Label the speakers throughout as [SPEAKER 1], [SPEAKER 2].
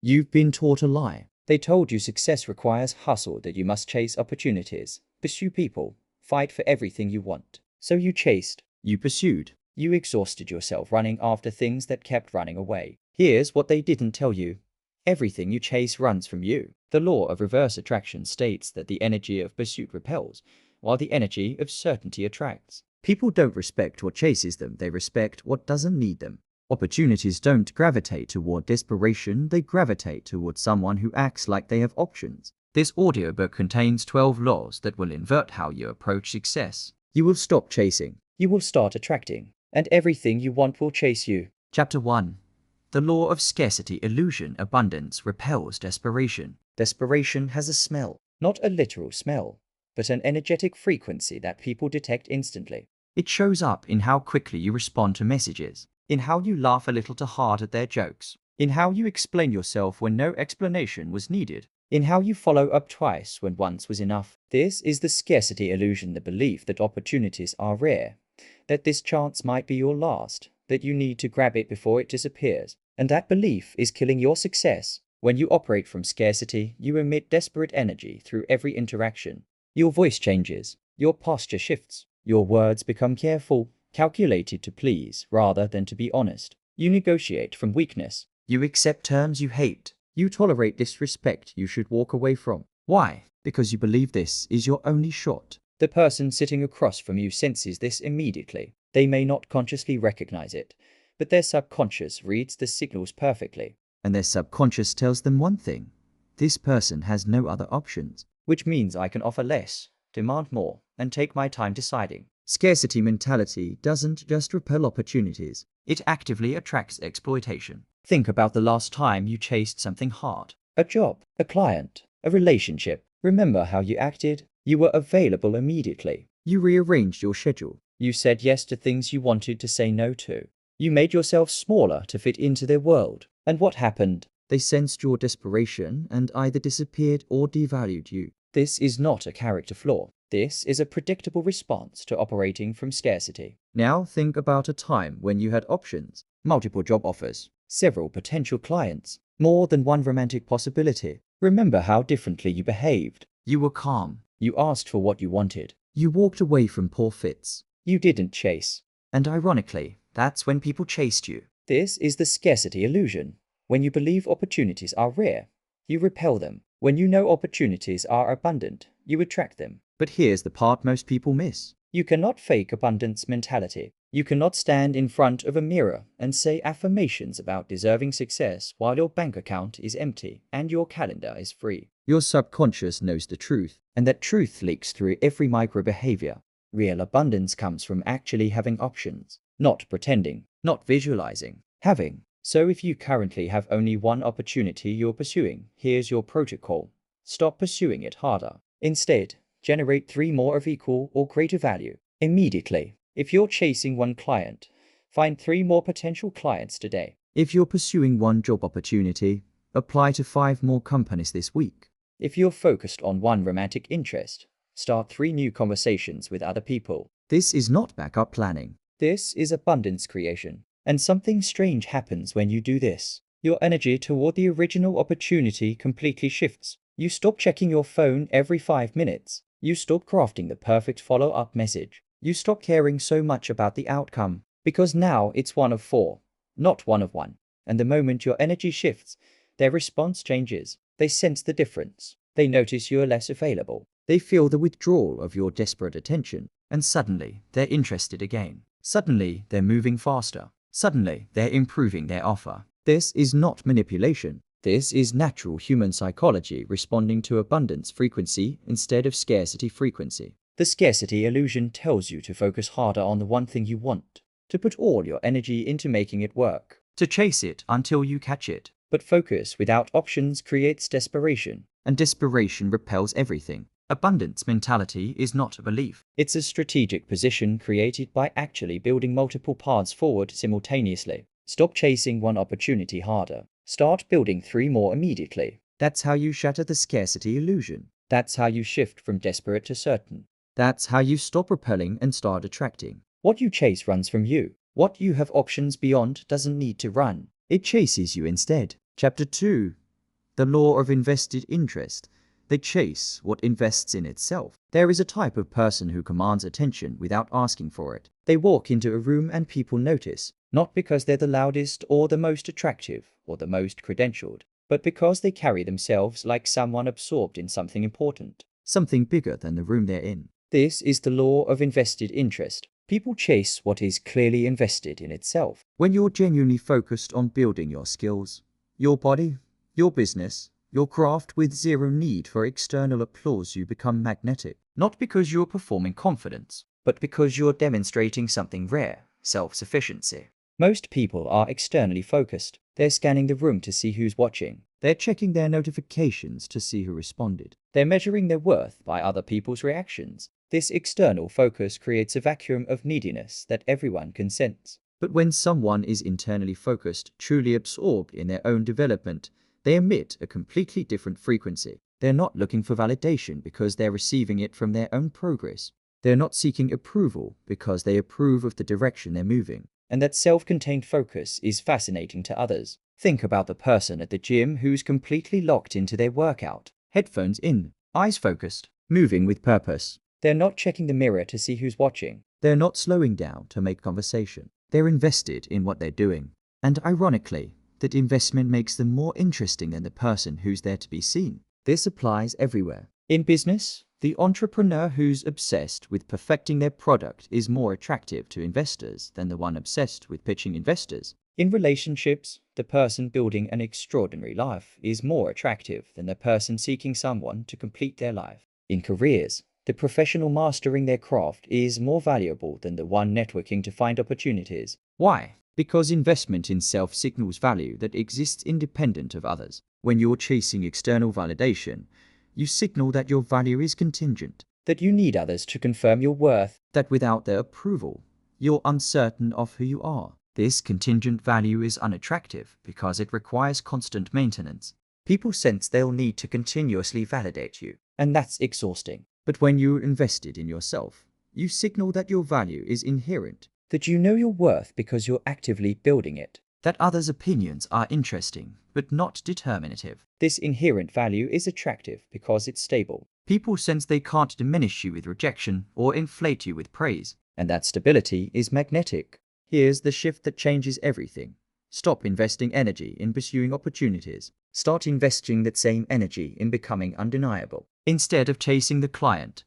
[SPEAKER 1] You've been taught a lie. They told you success requires hustle, that you must chase opportunities, pursue people, fight for everything you want. So you chased, you pursued, you exhausted yourself running after things that kept running away. Here's what they didn't tell you. Everything you chase runs from you. The law of reverse attraction states that the energy of pursuit repels, while the energy of certainty attracts. People don't respect what chases them, they respect what doesn't need them. Opportunities don't gravitate toward desperation, they gravitate toward someone who acts like they have options. This audiobook contains 12 laws that will invert how you approach success. You will stop chasing. You will start attracting. And everything you want will chase you. Chapter 1. The law of scarcity illusion. Abundance repels desperation. Desperation has a smell. Not a literal smell, but an energetic frequency that people detect instantly. It shows up in how quickly you respond to messages, in how you laugh a little too hard at their jokes, in how you explain yourself when no explanation was needed, in how you follow up twice when once was enough. This is the scarcity illusion, the belief that opportunities are rare, that this chance might be your last, that you need to grab it before it disappears. And that belief is killing your success. When you operate from scarcity, you emit desperate energy through every interaction. Your voice changes, your posture shifts, your words become careful, calculated to please rather than to be honest. You negotiate from weakness. You accept terms you hate. You tolerate disrespect you should walk away from. Why? Because you believe this is your only shot. The person sitting across from you senses this immediately. They may not consciously recognize it, but their subconscious reads the signals perfectly. And their subconscious tells them one thing. This person has no other options, which means I can offer less, demand more, and take my time deciding. Scarcity mentality doesn't just repel opportunities, it actively attracts exploitation. Think about the last time you chased something hard. A job, a client, a relationship. Remember how you acted? You were available immediately. You rearranged your schedule. You said yes to things you wanted to say no to. You made yourself smaller to fit into their world. And what happened? They sensed your desperation and either disappeared or devalued you. This is not a character flaw. This is a predictable response to operating from scarcity. Now think about a time when you had options, multiple job offers, several potential clients, more than one romantic possibility. Remember how differently you behaved. You were calm. You asked for what you wanted. You walked away from poor fits. You didn't chase. And ironically, that's when people chased you. This is the scarcity illusion. When you believe opportunities are rare, you repel them. When you know opportunities are abundant, you attract them. But here's the part most people miss. You cannot fake abundance mentality. You cannot stand in front of a mirror and say affirmations about deserving success while your bank account is empty and your calendar is free. Your subconscious knows the truth, and that truth leaks through every micro behavior. Real abundance comes from actually having options, not pretending, not visualizing, having. So if you currently have only one opportunity you're pursuing, here's your protocol. Stop pursuing it harder. Instead, generate 3 more of equal or greater value immediately. If you're chasing one client, find 3 more potential clients today. If you're pursuing one job opportunity, apply to 5 more companies this week. If you're focused on one romantic interest, start 3 new conversations with other people. This is not backup planning. This is abundance creation. And something strange happens when you do this. Your energy toward the original opportunity completely shifts. You stop checking your phone every 5 minutes. You stop crafting the perfect follow-up message. You stop caring so much about the outcome, because now it's 1 of 4, not 1 of 1. And the moment your energy shifts, their response changes. They sense the difference. They notice you're less available. They feel the withdrawal of your desperate attention. And suddenly, they're interested again. Suddenly, they're moving faster. Suddenly, they're improving their offer. This is not manipulation. This is natural human psychology responding to abundance frequency instead of scarcity frequency. The scarcity illusion tells you to focus harder on the one thing you want, to put all your energy into making it work, to chase it until you catch it. But focus without options creates desperation, and desperation repels everything. Abundance mentality is not a belief. It's a strategic position created by actually building multiple paths forward simultaneously. Stop chasing one opportunity harder. Start building 3 more immediately. That's how you shatter the scarcity illusion. That's how you shift from desperate to certain. That's how you stop repelling and start attracting. What you chase runs from you. What you have options beyond doesn't need to run. It chases you instead. Chapter 2. The law of invested interest. They chase what invests in itself. There is a type of person who commands attention without asking for it. They walk into a room and people notice, not because they're the loudest or the most attractive or the most credentialed, but because they carry themselves like someone absorbed in something important, something bigger than the room they're in. This is the law of invested interest. People chase what is clearly invested in itself. When you're genuinely focused on building your skills, your body, your business, your craft with zero need for external applause, you become magnetic. Not because you're performing confidence, but because you're demonstrating something rare, self-sufficiency. Most people are externally focused. They're scanning the room to see who's watching. They're checking their notifications to see who responded. They're measuring their worth by other people's reactions. This external focus creates a vacuum of neediness that everyone can sense. But when someone is internally focused, truly absorbed in their own development, they emit a completely different frequency. They're not looking for validation because they're receiving it from their own progress. They're not seeking approval because they approve of the direction they're moving. And that self-contained focus is fascinating to others. Think about the person at the gym who's completely locked into their workout, headphones in, eyes focused, moving with purpose. They're not checking the mirror to see who's watching. They're not slowing down to make conversation. They're invested in what they're doing. And ironically, that investment makes them more interesting than the person who's there to be seen. This applies everywhere. In business, the entrepreneur who's obsessed with perfecting their product is more attractive to investors than the one obsessed with pitching investors. In relationships, the person building an extraordinary life is more attractive than the person seeking someone to complete their life. In careers, the professional mastering their craft is more valuable than the one networking to find opportunities. Why? Because investment in self signals value that exists independent of others. When you're chasing external validation, you signal that your value is contingent, that you need others to confirm your worth, that without their approval, you're uncertain of who you are. This contingent value is unattractive because it requires constant maintenance. People sense they'll need to continuously validate you, and that's exhausting. But when you're invested in yourself, you signal that your value is inherent, that you know your worth because you're actively building it, that others' opinions are interesting, but not determinative. This inherent value is attractive because it's stable. People sense they can't diminish you with rejection or inflate you with praise, and that stability is magnetic. Here's the shift that changes everything. Stop investing energy in pursuing opportunities. Start investing that same energy in becoming undeniable. Instead of chasing the client,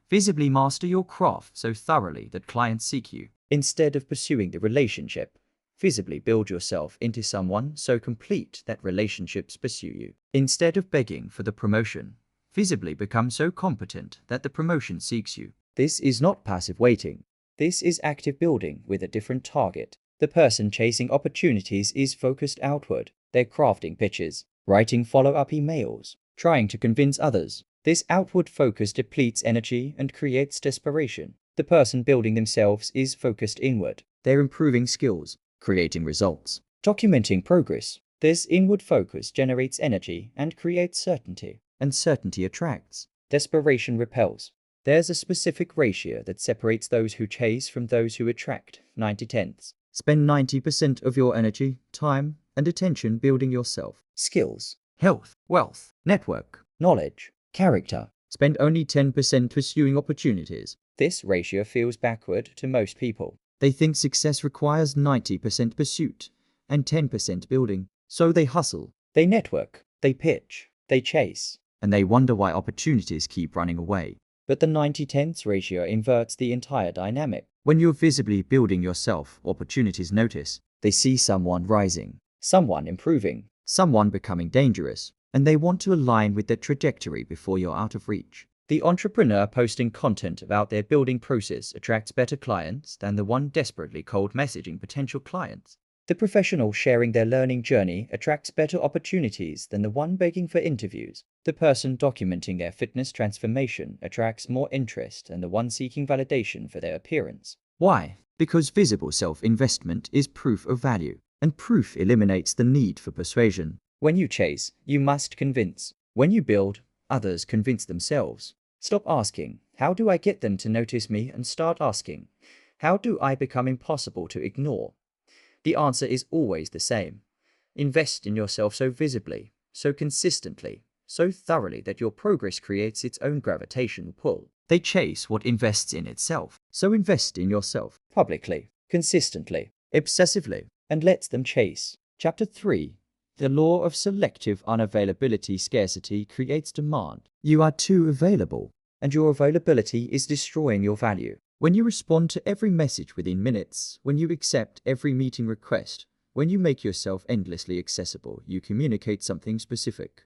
[SPEAKER 1] visibly master your craft so thoroughly that clients seek you. Instead of pursuing the relationship, visibly build yourself into someone so complete that relationships pursue you. Instead of begging for the promotion, visibly become so competent that the promotion seeks you. This is not passive waiting. This is active building with a different target. The person chasing opportunities is focused outward. They're crafting pitches, writing follow-up emails, trying to convince others. This outward focus depletes energy and creates desperation. The person building themselves is focused inward. They're improving skills, creating results, documenting progress. This inward focus generates energy and creates certainty. And certainty attracts. Desperation repels. There's a specific ratio that separates those who chase from those who attract, 90/10. Spend 90% of your energy, time, and attention building yourself. Skills, health, wealth, network, knowledge, character. Spend only 10% pursuing opportunities. This ratio feels backward to most people. They think success requires 90% pursuit and 10% building. So they hustle, they network, they pitch, they chase, and they wonder why opportunities keep running away. But the 90/10 ratio inverts the entire dynamic. When you're visibly building yourself, opportunities notice. They see someone rising, someone improving, someone becoming dangerous, and they want to align with their trajectory before you're out of reach. The entrepreneur posting content about their building process attracts better clients than the one desperately cold messaging potential clients. The professional sharing their learning journey attracts better opportunities than the one begging for interviews. The person documenting their fitness transformation attracts more interest than the one seeking validation for their appearance. Why? Because visible self-investment is proof of value, and proof eliminates the need for persuasion. When you chase, you must convince. When you build, others convince themselves. Stop asking, how do I get them to notice me, and start asking, how do I become impossible to ignore? The answer is always the same. Invest in yourself so visibly, so consistently, so thoroughly that your progress creates its own gravitational pull. They chase what invests in itself, so invest in yourself, publicly, consistently, obsessively, and let them chase. Chapter 3. The law of selective unavailability. Scarcity creates demand. You are too available, and your availability is destroying your value. When you respond to every message within minutes, when you accept every meeting request, when you make yourself endlessly accessible, you communicate something specific.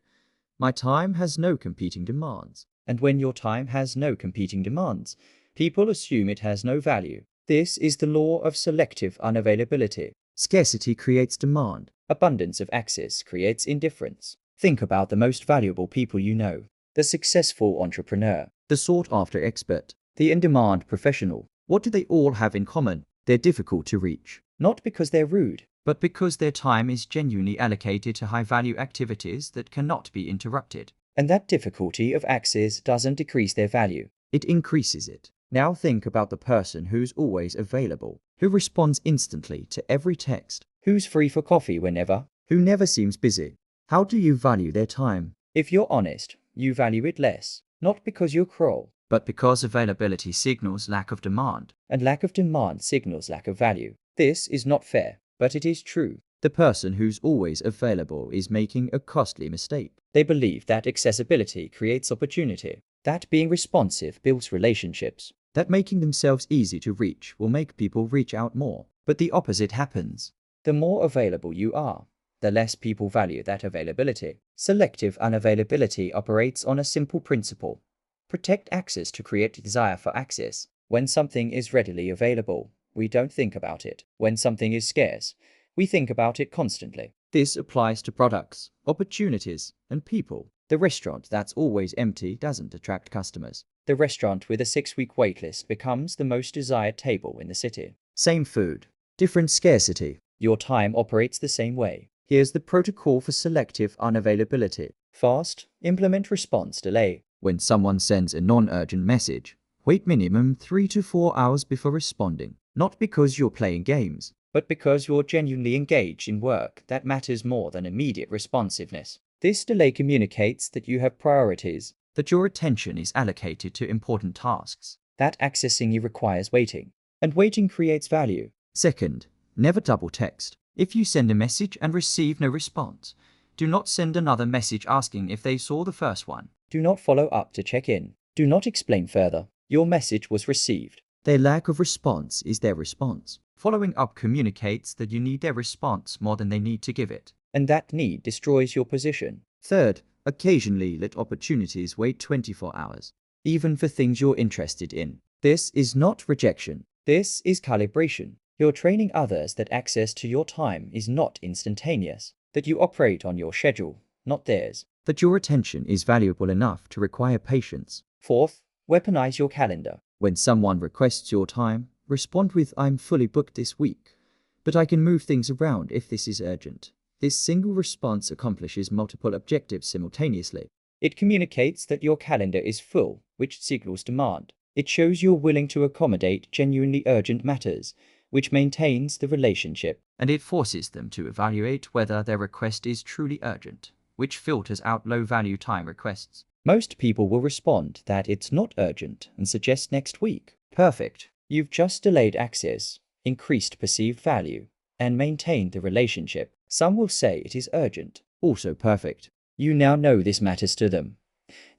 [SPEAKER 1] My time has no competing demands. And when your time has no competing demands, people assume it has no value. This is the law of selective unavailability. Scarcity creates demand. Abundance of access creates indifference. Think about the most valuable people you know. The successful entrepreneur, the sought-after expert, the in-demand professional. What do they all have in common? They're difficult to reach. Not because they're rude, but because their time is genuinely allocated to high-value activities that cannot be interrupted. And that difficulty of access doesn't decrease their value. It increases it. Now think about the person who's always available, who responds instantly to every text, who's free for coffee whenever, who never seems busy. How do you value their time? If you're honest, you value it less, not because you're cruel, but because availability signals lack of demand, and lack of demand signals lack of value. This is not fair, but it is true. The person who's always available is making a costly mistake. They believe that accessibility creates opportunity, that being responsive builds relationships, that making themselves easy to reach will make people reach out more. But the opposite happens. The more available you are, the less people value that availability. Selective unavailability operates on a simple principle. Protect access to create desire for access. When something is readily available, we don't think about it. When something is scarce, we think about it constantly. This applies to products, opportunities, and people. The restaurant that's always empty doesn't attract customers. The restaurant with a 6-week waitlist becomes the most desired table in the city. Same food, different scarcity. Your time operates the same way. Here's the protocol for selective unavailability. Fast, implement response delay. When someone sends a non-urgent message, wait minimum 3 to 4 hours before responding. Not because you're playing games, but because you're genuinely engaged in work that matters more than immediate responsiveness. This delay communicates that you have priorities, that your attention is allocated to important tasks, that accessing you requires waiting, and waiting creates value. Second, never double text. If you send a message and receive no response, do not send another message asking if they saw the first one. Do not follow up to check in. Do not explain further. Your message was received. Their lack of response is their response. Following up communicates that you need their response more than they need to give it, and that need destroys your position. Third, occasionally let opportunities wait 24 hours, even for things you're interested in. This is not rejection. This is calibration. You're training others that access to your time is not instantaneous, that you operate on your schedule, not theirs, that your attention is valuable enough to require patience. Fourth, weaponize your calendar. When someone requests your time, respond with "I'm fully booked this week, but I can move things around if this is urgent." This single response accomplishes multiple objectives simultaneously. It communicates that your calendar is full, which signals demand. It shows you're willing to accommodate genuinely urgent matters, which maintains the relationship. And it forces them to evaluate whether their request is truly urgent, which filters out low-value time requests. Most people will respond that it's not urgent and suggest next week. Perfect. You've just delayed access, increased perceived value, and maintained the relationship. Some will say it is urgent. Also perfect. You now know this matters to them,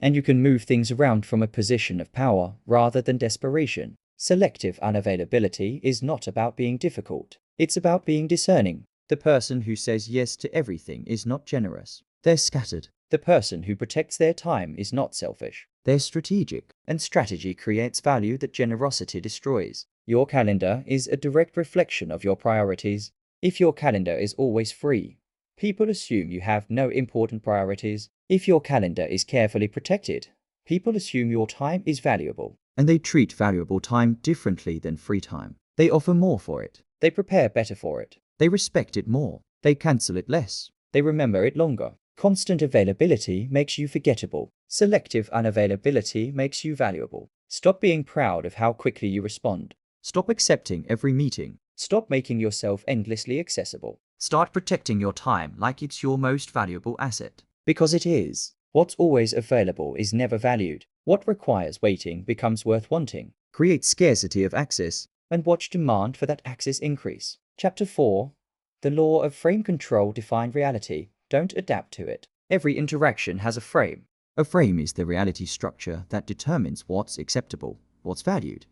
[SPEAKER 1] and you can move things around from a position of power rather than desperation. Selective unavailability is not about being difficult. It's about being discerning. The person who says yes to everything is not generous. They're scattered. The person who protects their time is not selfish. They're strategic. And strategy creates value that generosity destroys. Your calendar is a direct reflection of your priorities. If your calendar is always free, people assume you have no important priorities. If your calendar is carefully protected, people assume your time is valuable. And they treat valuable time differently than free time. They offer more for it. They prepare better for it. They respect it more. They cancel it less. They remember it longer. Constant availability makes you forgettable. Selective unavailability makes you valuable. Stop being proud of how quickly you respond. Stop accepting every meeting. Stop making yourself endlessly accessible. Start protecting your time like it's your most valuable asset. Because it is. What's always available is never valued. What requires waiting becomes worth wanting. Create scarcity of access and watch demand for that access increase. Chapter 4. The law of frame control define reality. Don't adapt to it. Every interaction has a frame. A frame is the reality structure that determines what's acceptable, what's valued,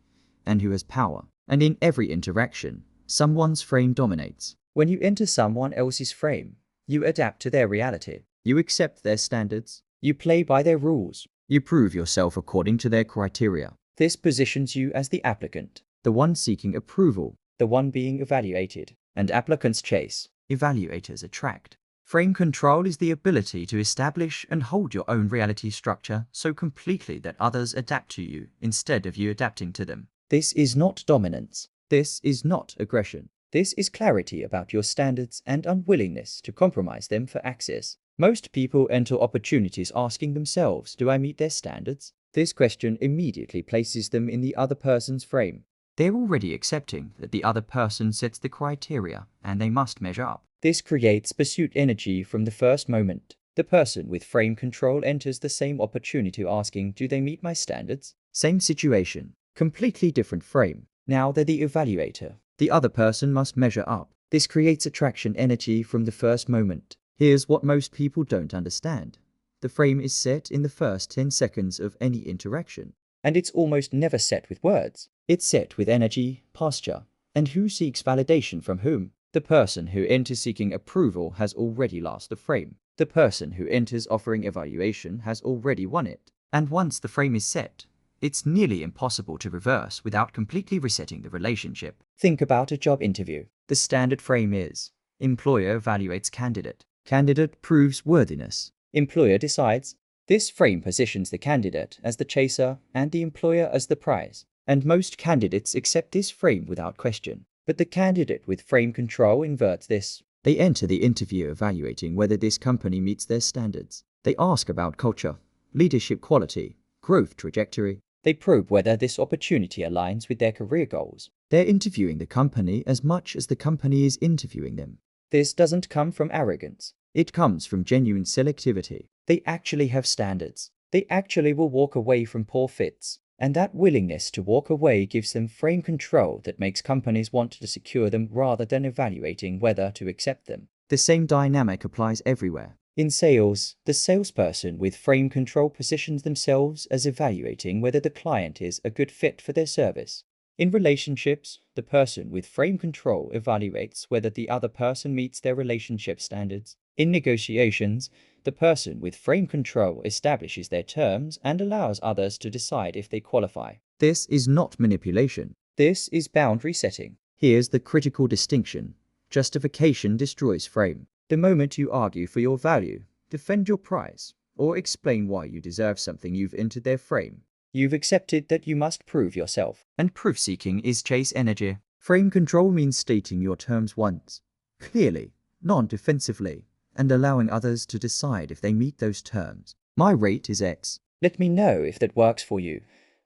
[SPEAKER 1] and who has power. And in every interaction, someone's frame dominates. When you enter someone else's frame, you adapt to their reality. You accept their standards. You play by their rules. You prove yourself according to their criteria. This positions you as the applicant, the one seeking approval, the one being evaluated. And applicants chase, evaluators attract. Frame control is the ability to establish and hold your own reality structure so completely that others adapt to you instead of you adapting to them. This is not dominance. This is not aggression. This is clarity about your standards and unwillingness to compromise them for access. Most people enter opportunities asking themselves, do I meet their standards? This question immediately places them in the other person's frame. They're already accepting that the other person sets the criteria and they must measure up. This creates pursuit energy from the first moment. The person with frame control enters the same opportunity asking, do they meet my standards? Same situation, completely different frame. Now they're the evaluator. The other person must measure up. This creates attraction energy from the first moment. Here's what most people don't understand. The frame is set in the first 10 seconds of any interaction. And it's almost never set with words. It's set with energy, posture, and who seeks validation from whom. The person who enters seeking approval has already lost the frame. The person who enters offering evaluation has already won it. And once the frame is set, it's nearly impossible to reverse without completely resetting the relationship. Think about a job interview. The standard frame is: employer evaluates candidate. Candidate proves worthiness. Employer decides. This frame positions the candidate as the chaser and the employer as the prize. And most candidates accept this frame without question. But the candidate with frame control inverts this. They enter the interview evaluating whether this company meets their standards. They ask about culture, leadership quality, growth trajectory. They probe whether this opportunity aligns with their career goals. They're interviewing the company as much as the company is interviewing them. This doesn't come from arrogance. It comes from genuine selectivity. They actually have standards. They actually will walk away from poor fits. And that willingness to walk away gives them frame control that makes companies want to secure them rather than evaluating whether to accept them. The same dynamic applies everywhere. In sales, the salesperson with frame control positions themselves as evaluating whether the client is a good fit for their service. In relationships, the person with frame control evaluates whether the other person meets their relationship standards. In negotiations, the person with frame control establishes their terms and allows others to decide if they qualify. This is not manipulation. This is boundary setting. Here's the critical distinction. Justification destroys frame. The moment you argue for your value, defend your price, or explain why you deserve something, you've entered their frame. You've accepted that you must prove yourself. And proof-seeking is chase energy. Frame control means stating your terms once, clearly, non-defensively, and allowing others to decide if they meet those terms. My rate is X. Let me know if that works for you.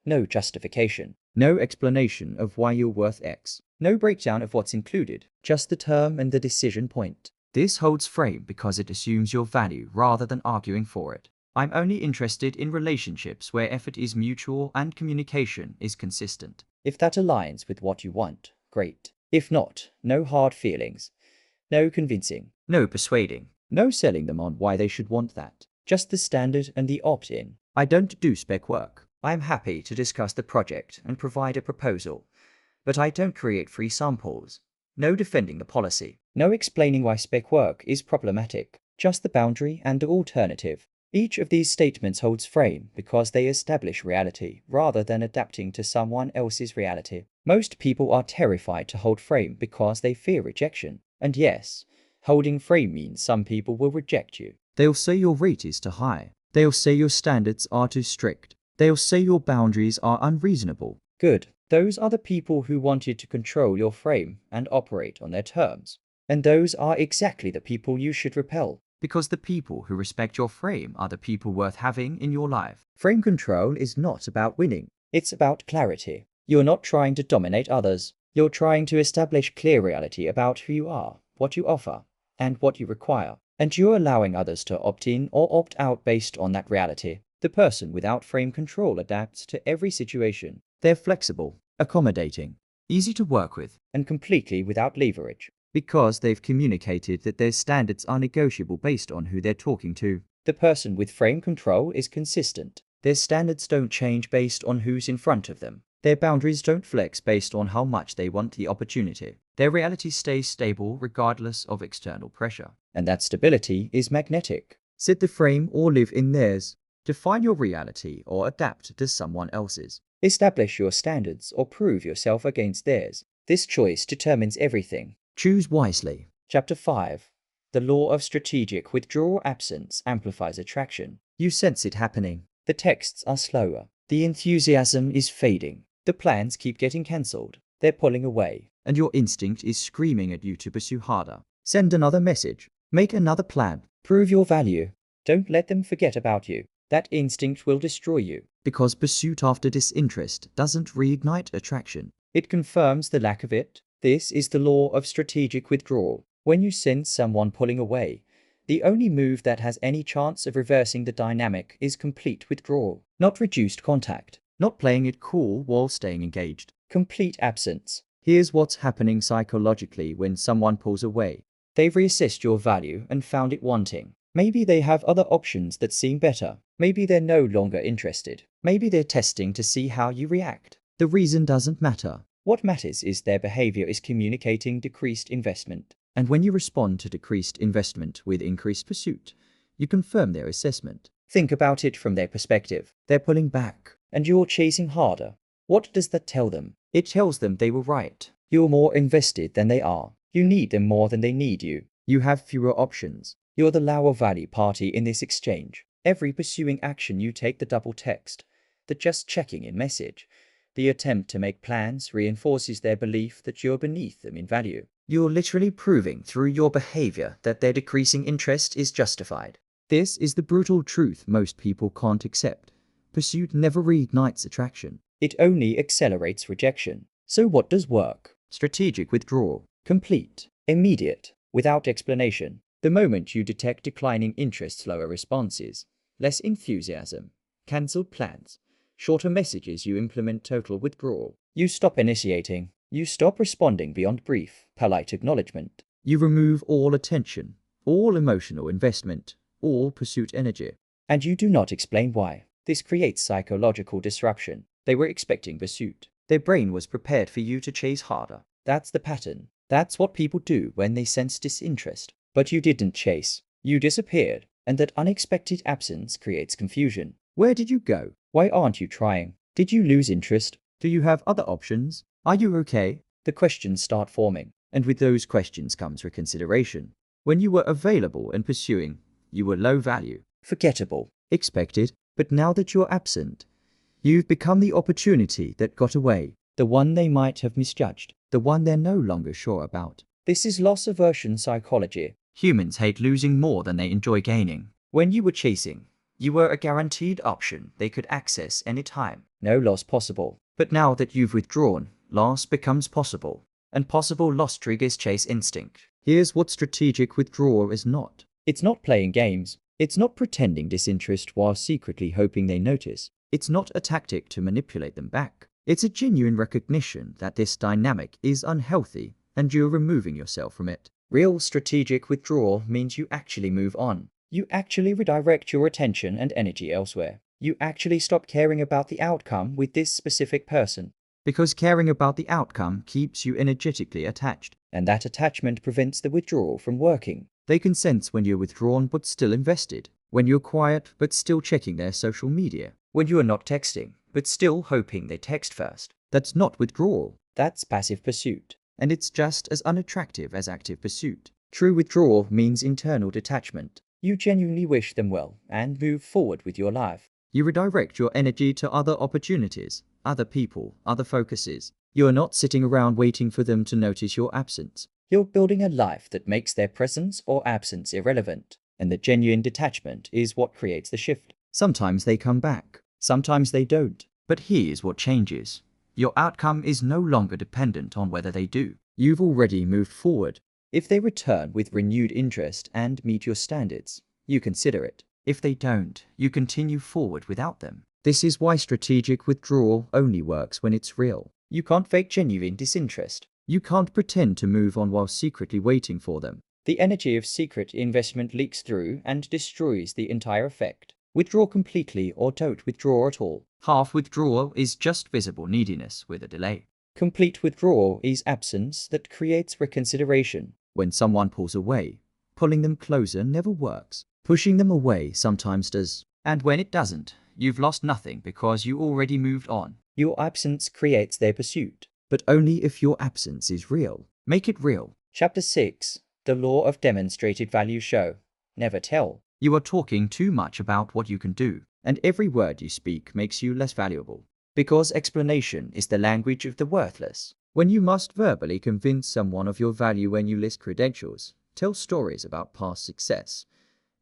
[SPEAKER 1] No justification. No explanation of why you're worth X. No breakdown of what's included. Just the term and the decision point. This holds frame because it assumes your value rather than arguing for it. I'm only interested in relationships where effort is mutual and communication is consistent. If that aligns with what you want, great. If not, no hard feelings. No convincing. No persuading. No selling them on why they should want that. Just the standard and the opt-in. I don't do spec work. I'm happy to discuss the project and provide a proposal, but I don't create free samples. No defending the policy. No explaining why spec work is problematic. Just the boundary and the alternative. Each of these statements holds frame because they establish reality rather than adapting to someone else's reality. Most people are terrified to hold frame because they fear rejection. And yes, holding frame means some people will reject you. They'll say your rate is too high. They'll say your standards are too strict. They'll say your boundaries are unreasonable. Good. Those are the people who wanted to control your frame and operate on their terms. And those are exactly the people you should repel. Because the people who respect your frame are the people worth having in your life. Frame control is not about winning. It's about clarity. You're not trying to dominate others. You're trying to establish clear reality about who you are, what you offer, and what you require. and you're allowing others to opt in or opt out based on that reality. The person without frame control adapts to every situation. They're flexible, accommodating, easy to work with, and completely without leverage, because they've communicated that their standards are negotiable based on who they're talking to. The person with frame control is consistent. Their standards don't change based on who's in front of them. Their boundaries don't flex based on how much they want the opportunity. Their reality stays stable regardless of external pressure. And that stability is magnetic. Set the frame or live in theirs. Define your reality or adapt to someone else's. Establish your standards or prove yourself against theirs. This choice determines everything. Choose wisely. Chapter 5. The law of strategic withdrawal. Absence amplifies attraction. You sense it happening. The texts are slower. The enthusiasm is fading. The plans keep getting cancelled. They're pulling away. And your instinct is screaming at you to pursue harder. Send another message. Make another plan. Prove your value. Don't let them forget about you. That instinct will destroy you. Because pursuit after disinterest doesn't reignite attraction. It confirms the lack of it. This is the law of strategic withdrawal. When you sense someone pulling away, the only move that has any chance of reversing the dynamic is complete withdrawal, not reduced contact, not playing it cool while staying engaged. Complete absence. Here's what's happening psychologically when someone pulls away. They've reassessed your value and found it wanting. Maybe they have other options that seem better. Maybe they're no longer interested. Maybe they're testing to see how you react. The reason doesn't matter. What matters is their behavior is communicating decreased investment. And when you respond to decreased investment with increased pursuit, you confirm their assessment. Think about it from their perspective. They're pulling back, and you're chasing harder. What does that tell them? It tells them they were right. You're more invested than they are. You need them more than they need you. You have fewer options. You're the lower value party in this exchange. Every pursuing action you take, the double text, the just checking in message, the attempt to make plans reinforces their belief that you're beneath them in value. You're literally proving through your behavior that their decreasing interest is justified. This is the brutal truth most people can't accept. Pursuit never reignites attraction. It only accelerates rejection. So what does work? Strategic withdrawal. Complete. Immediate. Without explanation. The moment you detect declining interest, slower responses, less enthusiasm, cancelled plans, shorter messages, you implement total withdrawal. You stop initiating. You stop responding beyond brief, polite acknowledgement. You remove all attention, all emotional investment, all pursuit energy. And you do not explain why. This creates psychological disruption. They were expecting pursuit. Their brain was prepared for you to chase harder. That's the pattern. That's what people do when they sense disinterest. But you didn't chase. You disappeared. And that unexpected absence creates confusion. Where did you go? Why aren't you trying? Did you lose interest? Do you have other options? Are you okay? The questions start forming. And with those questions comes reconsideration. When you were available and pursuing, you were low value, forgettable, expected. But now that you're absent, you've become the opportunity that got away. The one they might have misjudged. The one they're no longer sure about. This is loss aversion psychology. Humans hate losing more than they enjoy gaining. When you were chasing, you were a guaranteed option they could access anytime. No loss possible. But now that you've withdrawn, loss becomes possible. And possible loss triggers chase instinct. Here's what strategic withdrawal is not. It's not playing games. It's not pretending disinterest while secretly hoping they notice. It's not a tactic to manipulate them back. It's a genuine recognition that this dynamic is unhealthy and you're removing yourself from it. Real strategic withdrawal means you actually move on. You actually redirect your attention and energy elsewhere. You actually stop caring about the outcome with this specific person. Because caring about the outcome keeps you energetically attached. And that attachment prevents the withdrawal from working. They can sense when you're withdrawn but still invested. When you're quiet but still checking their social media. When you are not texting but still hoping they text first. That's not withdrawal. That's passive pursuit. And it's just as unattractive as active pursuit. True withdrawal means internal detachment. You genuinely wish them well and move forward with your life. You redirect your energy to other opportunities, other people, other focuses. You are not sitting around waiting for them to notice your absence. You're building a life that makes their presence or absence irrelevant. And the genuine detachment is what creates the shift. Sometimes they come back. Sometimes they don't. But here's what changes. Your outcome is no longer dependent on whether they do. You've already moved forward. If they return with renewed interest and meet your standards, you consider it. If they don't, you continue forward without them. This is why strategic withdrawal only works when it's real. You can't fake genuine disinterest. You can't pretend to move on while secretly waiting for them. The energy of secret investment leaks through and destroys the entire effect. Withdraw completely or don't withdraw at all. Half withdrawal is just visible neediness with a delay. Complete withdrawal is absence that creates reconsideration. When someone pulls away, pulling them closer never works. Pushing them away sometimes does. And when it doesn't, you've lost nothing because you already moved on. Your absence creates their pursuit, but only if your absence is real. Make it real. Chapter 6. The Law of Demonstrated Value Show. Never tell. You are talking too much about what you can do, and every word you speak makes you less valuable. Because explanation is the language of the worthless. When you must verbally convince someone of your value when you list credentials, tell stories about past success,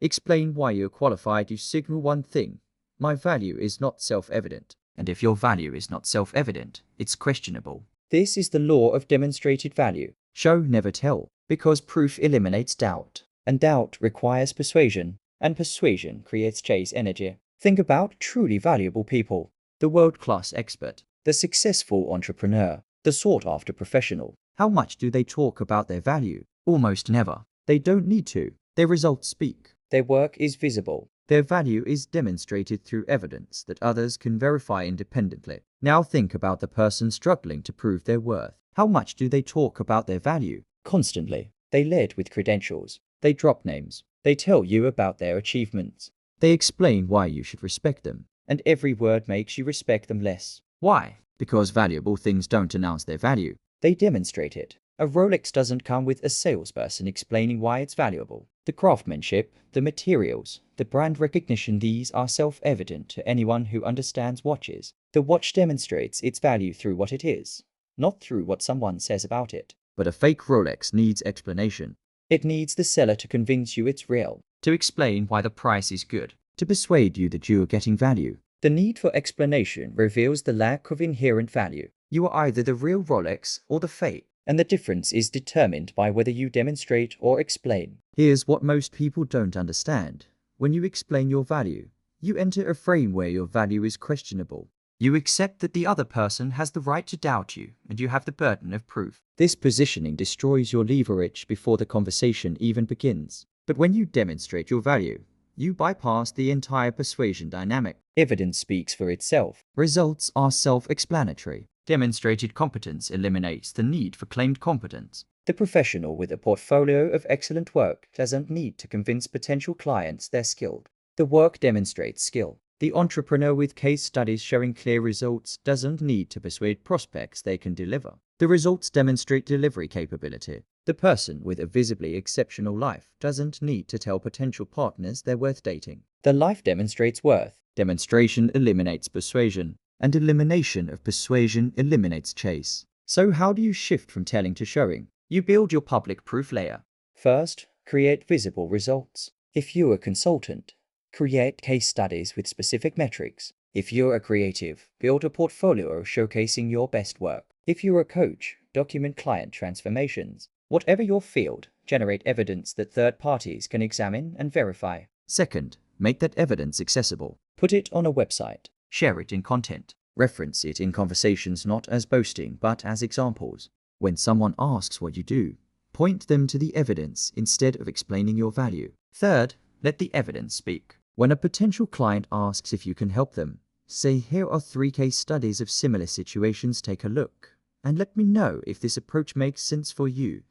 [SPEAKER 1] explain why you're qualified, you signal one thing: my value is not self-evident. And if your value is not self-evident, it's questionable. This is the law of demonstrated value. Show, never tell, because proof eliminates doubt, and doubt requires persuasion, and persuasion creates chase energy. Think about truly valuable people. The world-class expert, the successful entrepreneur, the sought-after professional. How much do they talk about their value? Almost never. They don't need to. Their results speak. Their work is visible. Their value is demonstrated through evidence that others can verify independently. Now think about the person struggling to prove their worth. How much do they talk about their value? Constantly. They lead with credentials. They drop names. They tell you about their achievements. They explain why you should respect them. And every word makes you respect them less. Why? Because valuable things don't announce their value. They demonstrate it. A Rolex doesn't come with a salesperson explaining why it's valuable. The craftsmanship, the materials, the brand recognition, these are self-evident to anyone who understands watches. The watch demonstrates its value through what it is, not through what someone says about it. But a fake Rolex needs explanation. It needs the seller to convince you it's real, to explain why the price is good, to persuade you that you are getting value. The need for explanation reveals the lack of inherent value. You are either the real Rolex or the fake, and the difference is determined by whether you demonstrate or explain. Here's what most people don't understand. When you explain your value, you enter a frame where your value is questionable. You accept that the other person has the right to doubt you, and you have the burden of proof. This positioning destroys your leverage before the conversation even begins. But when you demonstrate your value, you bypass the entire persuasion dynamic. Evidence speaks for itself. Results are self-explanatory. Demonstrated competence eliminates the need for claimed competence. The professional with a portfolio of excellent work doesn't need to convince potential clients they're skilled. The work demonstrates skill. The entrepreneur with case studies showing clear results doesn't need to persuade prospects they can deliver. The results demonstrate delivery capability. The person with a visibly exceptional life doesn't need to tell potential partners they're worth dating. The life demonstrates worth. Demonstration eliminates persuasion, and elimination of persuasion eliminates chase. So how do you shift from telling to showing? You build your public proof layer. First, create visible results. If you're a consultant, create case studies with specific metrics. If you're a creative, build a portfolio showcasing your best work. If you're a coach, document client transformations. Whatever your field, generate evidence that third parties can examine and verify. Second, make that evidence accessible. Put it on a website. Share it in content. Reference it in conversations not as boasting but as examples. When someone asks what you do, point them to the evidence instead of explaining your value. Third, let the evidence speak. When a potential client asks if you can help them, say, here are 3 case studies of similar situations, take a look, and let me know if this approach makes sense for you.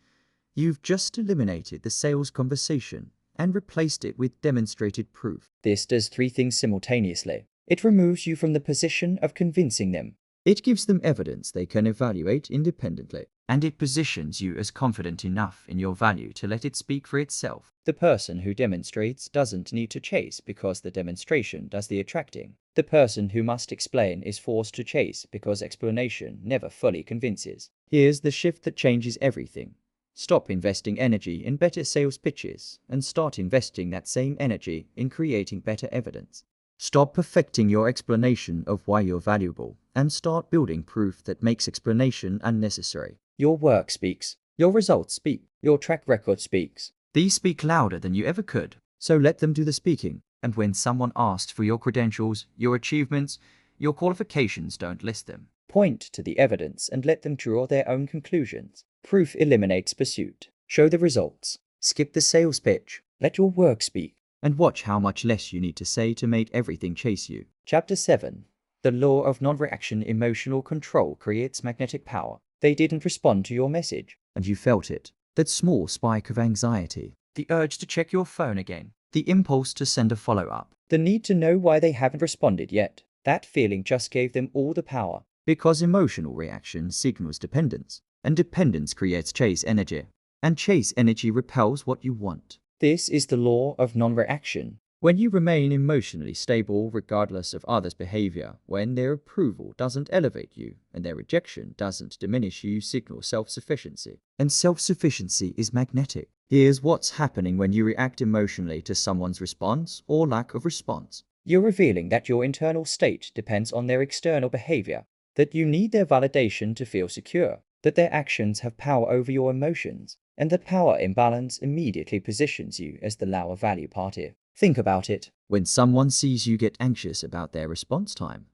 [SPEAKER 1] You've just eliminated the sales conversation and replaced it with demonstrated proof. This does 3 things simultaneously. It removes you from the position of convincing them. It gives them evidence they can evaluate independently. And it positions you as confident enough in your value to let it speak for itself. The person who demonstrates doesn't need to chase because the demonstration does the attracting. The person who must explain is forced to chase because explanation never fully convinces. Here's the shift that changes everything. Stop investing energy in better sales pitches and start investing that same energy in creating better evidence. Stop perfecting your explanation of why you're valuable and start building proof that makes explanation unnecessary. Your work speaks. Your results speak. Your track record speaks. These speak louder than you ever could. So let them do the speaking. And when someone asks for your credentials, your achievements, your qualifications, don't list them. Point to the evidence and let them draw their own conclusions. Proof eliminates pursuit. Show the results. Skip the sales pitch. Let your work speak. And watch how much less you need to say to make everything chase you. Chapter 7. The law of non-reaction. Emotional control creates magnetic power. They didn't respond to your message, and you felt it. That small spike of anxiety. The urge to check your phone again. The impulse to send a follow-up. The need to know why they haven't responded yet. That feeling just gave them all the power. Because emotional reaction signals dependence, and dependence creates chase energy, and chase energy repels what you want. This is the law of non-reaction. When you remain emotionally stable regardless of others' behavior, when their approval doesn't elevate you and their rejection doesn't diminish you, signal self-sufficiency. And self-sufficiency is magnetic. Here's what's happening when you react emotionally to someone's response or lack of response. You're revealing that your internal state depends on their external behavior, that you need their validation to feel secure, that their actions have power over your emotions, and that power imbalance immediately positions you as the lower value party. Think about it. When someone sees you get anxious about their response time,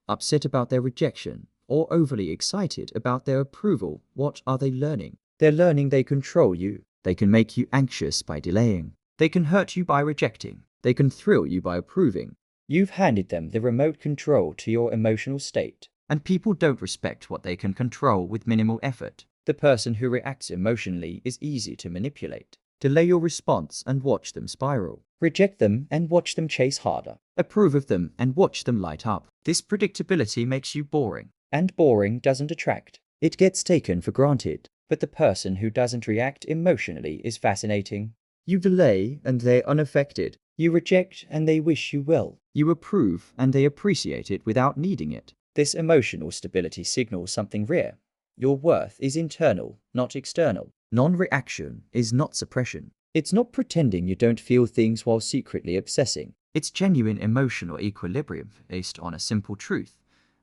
[SPEAKER 1] upset about their rejection, or overly excited about their approval, what are they learning? They're learning they control you. They can make you anxious by delaying. They can hurt you by rejecting. They can thrill you by approving. You've handed them the remote control to your emotional state. And people don't respect what they can control with minimal effort. The person who reacts emotionally is easy to manipulate. Delay your response and watch them spiral. Reject them and watch them chase harder. Approve of them and watch them light up. This predictability makes you boring. And boring doesn't attract. It gets taken for granted. But the person who doesn't react emotionally is fascinating. You delay and they're unaffected. You reject and they wish you well. You approve and they appreciate it without needing it. This emotional stability signals something rare. Your worth is internal, not external. Non-reaction is not suppression. It's not pretending you don't feel things while secretly obsessing. It's genuine emotional equilibrium based on a simple truth.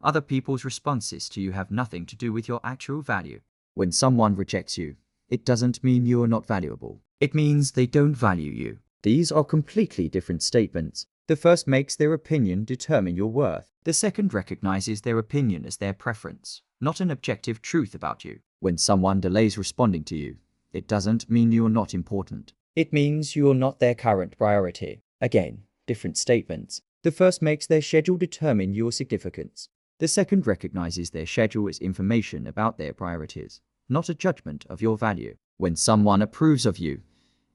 [SPEAKER 1] Other people's responses to you have nothing to do with your actual value. When someone rejects you, it doesn't mean you're not valuable. It means they don't value you. These are completely different statements. The first makes their opinion determine your worth. The second recognizes their opinion as their preference, not an objective truth about you. When someone delays responding to you, it doesn't mean you're not important. It means you're not their current priority. Again, different statements. The first makes their schedule determine your significance. The second recognizes their schedule as information about their priorities, not a judgment of your value. When someone approves of you,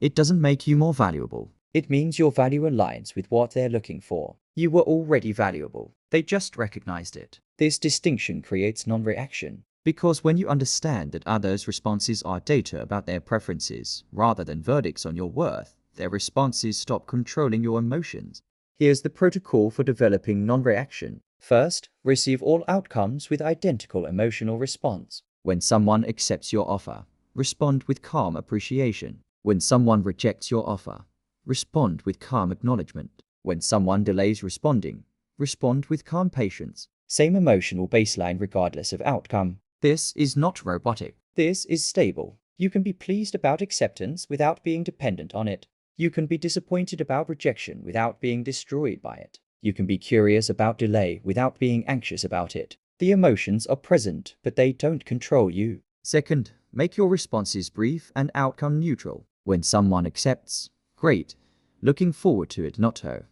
[SPEAKER 1] it doesn't make you more valuable. It means your value aligns with what they're looking for. You were already valuable. They just recognized it. This distinction creates non-reaction. Because when you understand that others' responses are data about their preferences rather than verdicts on your worth, their responses stop controlling your emotions. Here's the protocol for developing non-reaction. First, receive all outcomes with identical emotional response. When someone accepts your offer, respond with calm appreciation. When someone rejects your offer, respond with calm acknowledgement. When someone delays responding, respond with calm patience. Same emotional baseline regardless of outcome. This is not robotic. This is stable. You can be pleased about acceptance without being dependent on it. You can be disappointed about rejection without being destroyed by it. You can be curious about delay without being anxious about it. The emotions are present, but they don't control you. Second, make your responses brief and outcome neutral. When someone accepts, great. Looking forward to it, not oh,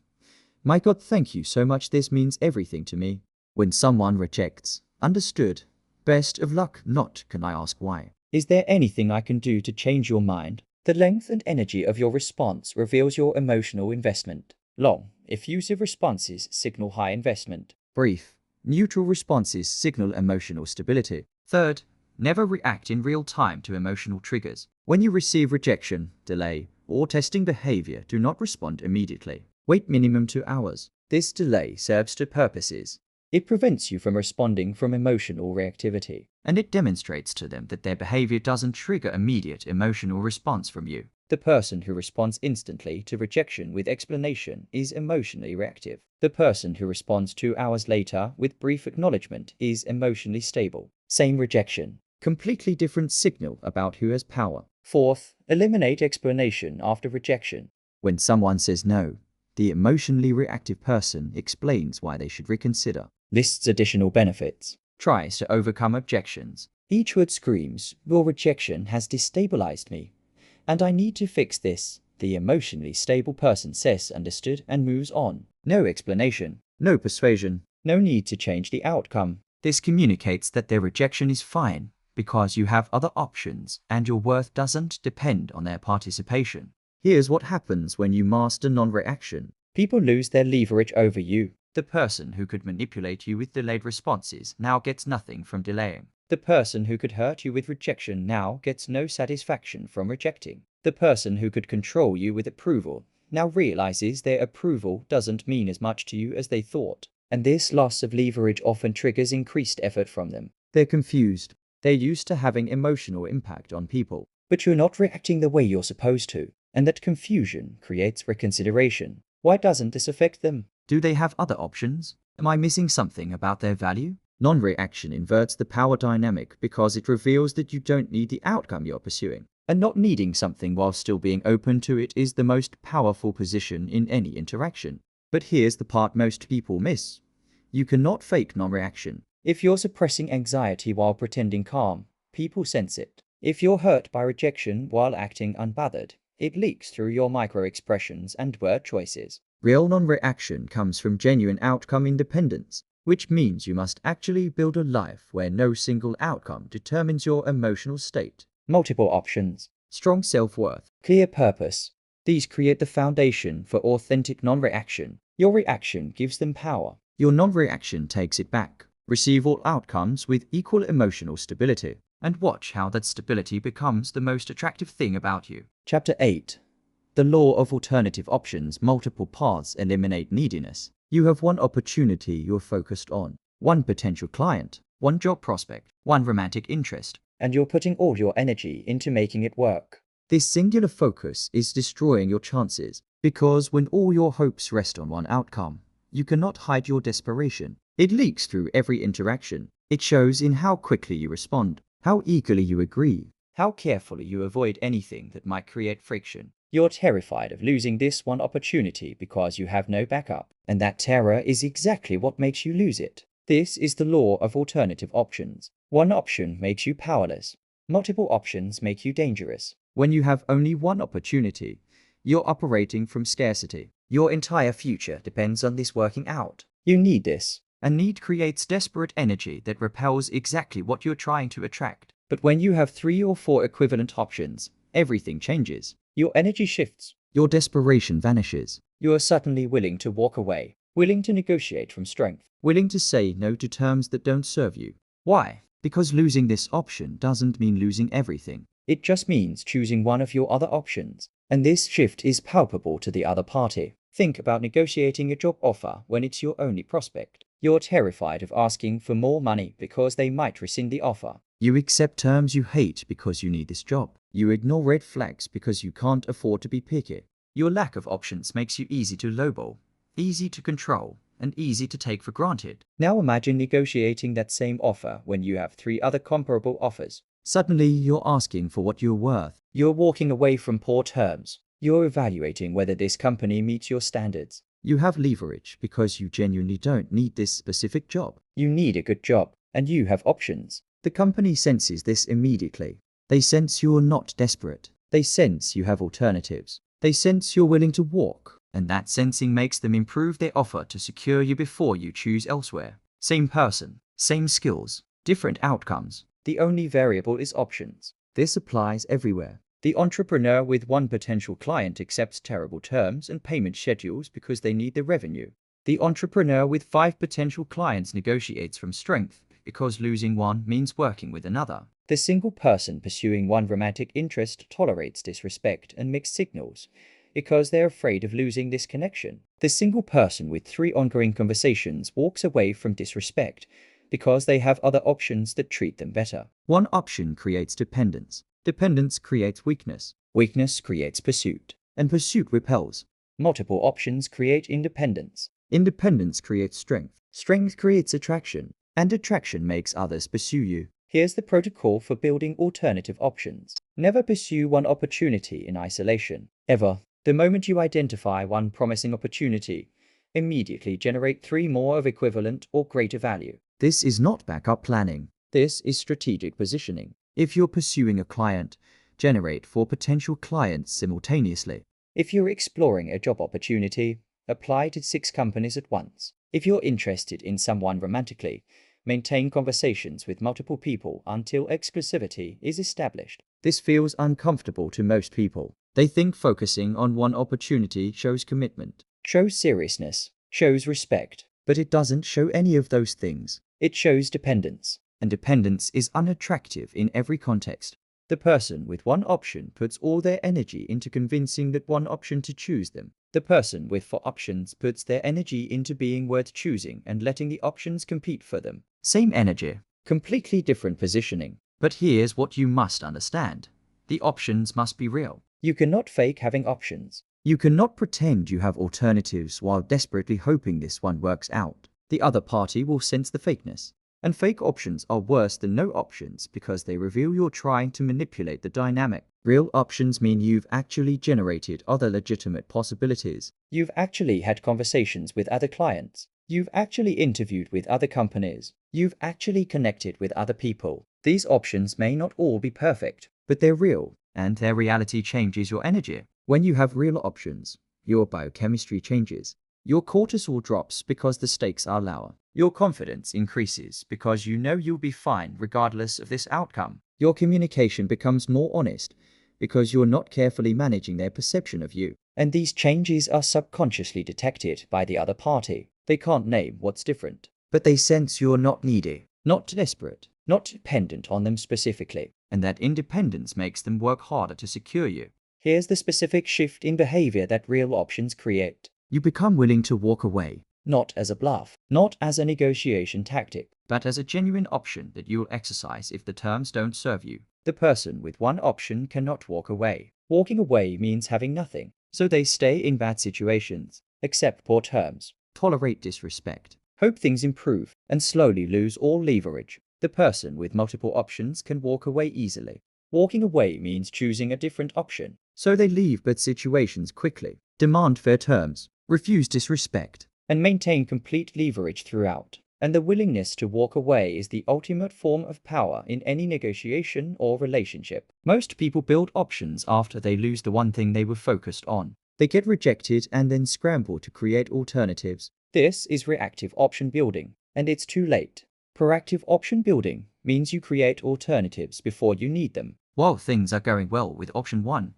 [SPEAKER 1] my God, thank you so much, this means everything to me. When someone rejects, understood. Best of luck, not can I ask why. Is there anything I can do to change your mind? The length and energy of your response reveals your emotional investment. Long, effusive responses signal high investment. Brief, neutral responses signal emotional stability. Third, never react in real time to emotional triggers. When you receive rejection, delay, or testing behavior, do not respond immediately. Wait minimum 2 hours. This delay serves two purposes. It prevents you from responding from emotional reactivity, and it demonstrates to them that their behavior doesn't trigger immediate emotional response from you. The person who responds instantly to rejection with explanation is emotionally reactive. The person who responds 2 hours later with brief acknowledgement is emotionally stable. Same rejection, Completely different signal about who has power. Fourth, eliminate explanation after rejection. When someone says no, the emotionally reactive person explains why they should reconsider. Lists additional benefits. Tries to overcome objections. Each word screams, your rejection has destabilized me, and I need to fix this. The emotionally stable person says understood and moves on. No explanation, no persuasion, no need to change the outcome. This communicates that their rejection is fine because you have other options and your worth doesn't depend on their participation. Here's what happens when you master non-reaction. People lose their leverage over you. The person who could manipulate you with delayed responses now gets nothing from delaying. The person who could hurt you with rejection now gets no satisfaction from rejecting. The person who could control you with approval now realizes their approval doesn't mean as much to you as they thought. And this loss of leverage often triggers increased effort from them. They're confused. They're used to having emotional impact on people, but you're not reacting the way you're supposed to. And that confusion creates reconsideration. Why doesn't this affect them? Do they have other options? Am I missing something about their value? Non-reaction inverts the power dynamic because it reveals that you don't need the outcome you're pursuing. And not needing something while still being open to it is the most powerful position in any interaction. But here's the part most people miss. You cannot fake non-reaction. If you're suppressing anxiety while pretending calm, people sense it. If you're hurt by rejection while acting unbothered, it leaks through your micro-expressions and word choices. Real non-reaction comes from genuine outcome independence, which means you must actually build a life where no single outcome determines your emotional state. Multiple options, strong self-worth, clear purpose. These create the foundation for authentic non-reaction. Your reaction gives them power. Your non-reaction takes it back. Receive all outcomes with equal emotional stability, and watch how that stability becomes the most attractive thing about you. Chapter 8. The law of alternative options. Multiple paths eliminate neediness. You have one opportunity you're focused on, one potential client, one job prospect, one romantic interest, and you're putting all your energy into making it work. This singular focus is destroying your chances, because when all your hopes rest on one outcome, you cannot hide your desperation. It leaks through every interaction. It shows in how quickly you respond, how eagerly you agree, how carefully you avoid anything that might create friction. You're terrified of losing this one opportunity because you have no backup, and that terror is exactly what makes you lose it. This is the law of alternative options. One option makes you powerless. Multiple options make you dangerous. When you have only one opportunity, you're operating from scarcity. Your entire future depends on this working out. You need this. And need creates desperate energy that repels exactly what you're trying to attract. But when you have 3 or 4 equivalent options, everything changes. Your energy shifts. Your desperation vanishes. You are suddenly willing to walk away, willing to negotiate from strength, willing to say no to terms that don't serve you. Why? Because losing this option doesn't mean losing everything. It just means choosing one of your other options. And this shift is palpable to the other party. Think about negotiating a job offer when it's your only prospect. You're terrified of asking for more money because they might rescind the offer. You accept terms you hate because you need this job. You ignore red flags because you can't afford to be picky. Your lack of options makes you easy to lowball, easy to control, and easy to take for granted. Now imagine negotiating that same offer when you have 3 other comparable offers. Suddenly, you're asking for what you're worth. You're walking away from poor terms. You're evaluating whether this company meets your standards. You have leverage because you genuinely don't need this specific job. You need a good job, and you have options. The company senses this immediately. They sense you're not desperate. They sense you have alternatives. They sense you're willing to walk, and that sensing makes them improve their offer to secure you before you choose elsewhere. Same person, same skills, different outcomes. The only variable is options. This applies everywhere. The entrepreneur with one potential client accepts terrible terms and payment schedules because they need the revenue. The entrepreneur with 5 potential clients negotiates from strength because losing one means working with another. The single person pursuing one romantic interest tolerates disrespect and mixed signals because they're afraid of losing this connection. The single person with 3 ongoing conversations walks away from disrespect because they have other options that treat them better. One option creates dependence. Dependence creates weakness. Weakness creates pursuit. And pursuit repels. Multiple options create independence. Independence creates strength. Strength creates attraction. And attraction makes others pursue you. Here's the protocol for building alternative options. Never pursue one opportunity in isolation. Ever. The moment you identify one promising opportunity, immediately generate 3 more of equivalent or greater value. This is not backup planning. This is strategic positioning. If you're pursuing a client, generate 4 potential clients simultaneously. If you're exploring a job opportunity, apply to 6 companies at once. If you're interested in someone romantically, maintain conversations with multiple people until exclusivity is established. This feels uncomfortable to most people. They think focusing on one opportunity shows commitment, shows seriousness, shows respect. But it doesn't show any of those things. It shows dependence. And dependence is unattractive in every context. The person with one option puts all their energy into convincing that one option to choose them. The person with 4 options puts their energy into being worth choosing and letting the options compete for them. Same energy, completely different positioning. But here's what you must understand. The options must be real. You cannot fake having options. You cannot pretend you have alternatives while desperately hoping this one works out. The other party will sense the fakeness. And fake options are worse than no options because they reveal you're trying to manipulate the dynamic. Real options mean you've actually generated other legitimate possibilities. You've actually had conversations with other clients. You've actually interviewed with other companies. You've actually connected with other people. These options may not all be perfect, but they're real, and their reality changes your energy. When you have real options, your biochemistry changes. Your cortisol drops because the stakes are lower. Your confidence increases because you know you'll be fine regardless of this outcome. Your communication becomes more honest because you're not carefully managing their perception of you. And these changes are subconsciously detected by the other party. They can't name what's different, but they sense you're not needy, not desperate, not dependent on them specifically, and that independence makes them work harder to secure you. Here's the specific shift in behavior that real options create. You become willing to walk away, not as a bluff, not as a negotiation tactic, but as a genuine option that you'll exercise if the terms don't serve you. The person with one option cannot walk away. Walking away means having nothing, so they stay in bad situations, accept poor terms, tolerate disrespect, hope things improve, and slowly lose all leverage. The person with multiple options can walk away easily. Walking away means choosing a different option, so they leave bad situations quickly, demand fair terms, refuse disrespect, and maintain complete leverage throughout. And the willingness to walk away is the ultimate form of power in any negotiation or relationship. Most people build options after they lose the one thing they were focused on. They get rejected and then scramble to create alternatives. This is reactive option building, and it's too late. Proactive option building means you create alternatives before you need them. While things are going well with option 1,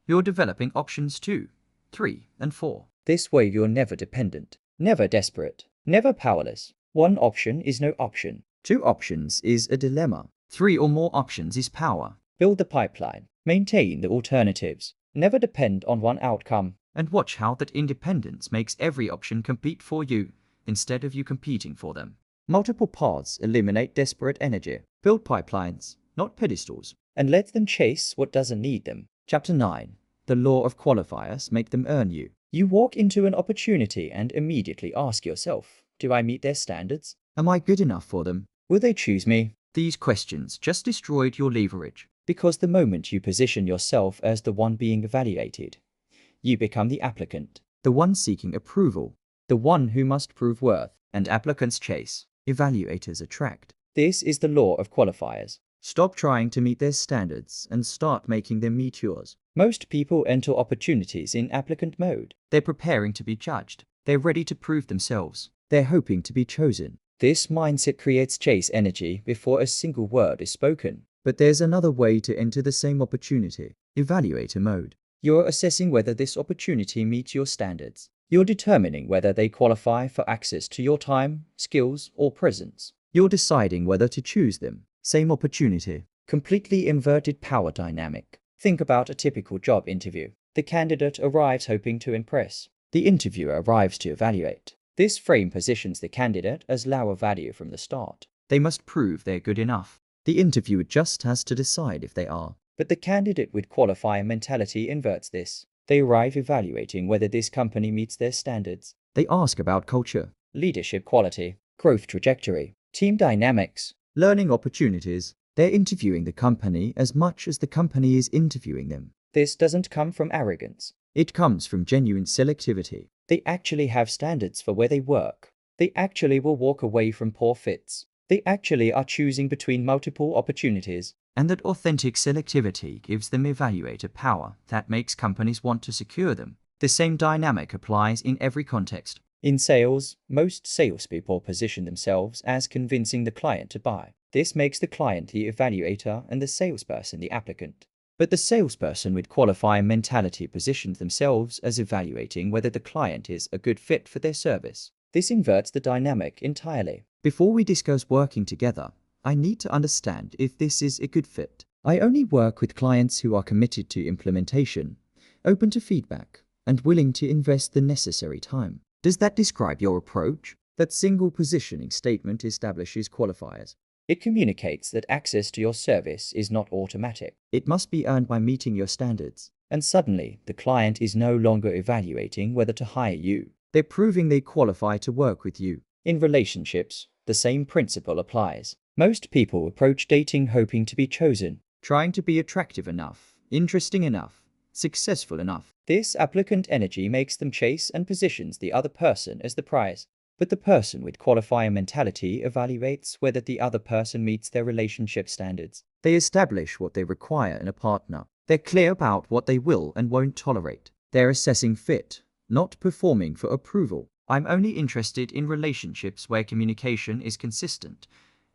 [SPEAKER 1] you're developing options 2, 3, and 4. This way you're never dependent, never desperate, never powerless. 1 option is no option. 2 options is a dilemma. 3 or more options is power. Build the pipeline. Maintain the alternatives. Never depend on one outcome. And watch how that independence makes every option compete for you instead of you competing for them. Multiple paths eliminate desperate energy. Build pipelines, not pedestals, and let them chase what doesn't need them. Chapter 9. The law of qualifiers make them earn you. You walk into an opportunity and immediately ask yourself, do I meet their standards? Am I good enough for them? Will they choose me? These questions just destroyed your leverage, because the moment you position yourself as the one being evaluated, you become the applicant, the one seeking approval, the one who must prove worth, and applicants chase, evaluators attract. This is the law of qualifiers. Stop trying to meet their standards and start making them meet yours. Most people enter opportunities in applicant mode. They're preparing to be judged. They're ready to prove themselves. They're hoping to be chosen. This mindset creates chase energy before a single word is spoken. But there's another way to enter the same opportunity. Evaluator mode. You're assessing whether this opportunity meets your standards. You're determining whether they qualify for access to your time, skills, or presence. You're deciding whether to choose them. Same opportunity. Completely inverted power dynamic. Think about a typical job interview. The candidate arrives hoping to impress. The interviewer arrives to evaluate. This frame positions the candidate as lower value from the start. They must prove they're good enough. The interviewer just has to decide if they are. But the candidate with qualifier mentality inverts this. They arrive evaluating whether this company meets their standards. They ask about culture, leadership quality, growth trajectory, team dynamics, Learning opportunities. They're interviewing the company as much as the company is interviewing them. This doesn't come from arrogance. It comes from genuine selectivity. They actually have standards for where they work. They actually will walk away from poor fits. They actually are choosing between multiple opportunities. And that authentic selectivity gives them evaluator power that makes companies want to secure them. The same dynamic applies in every context. In sales, most salespeople position themselves as convincing the client to buy. This makes the client the evaluator and the salesperson the applicant. But the salesperson with qualifier mentality positions themselves as evaluating whether the client is a good fit for their service. This inverts the dynamic entirely. Before we discuss working together, I need to understand if this is a good fit. I only work with clients who are committed to implementation, open to feedback, and willing to invest the necessary time. Does that describe your approach? That single positioning statement establishes qualifiers. It communicates that access to your service is not automatic. It must be earned by meeting your standards. And suddenly, the client is no longer evaluating whether to hire you. They're proving they qualify to work with you. In relationships, the same principle applies. Most people approach dating hoping to be chosen, trying to be attractive enough, interesting enough, successful enough. This applicant energy makes them chase and positions the other person as the prize. But the person with qualifier mentality evaluates whether the other person meets their relationship standards. They establish what they require in a partner. They're clear about what they will and won't tolerate. They're assessing fit, not performing for approval. I'm only interested in relationships where communication is consistent,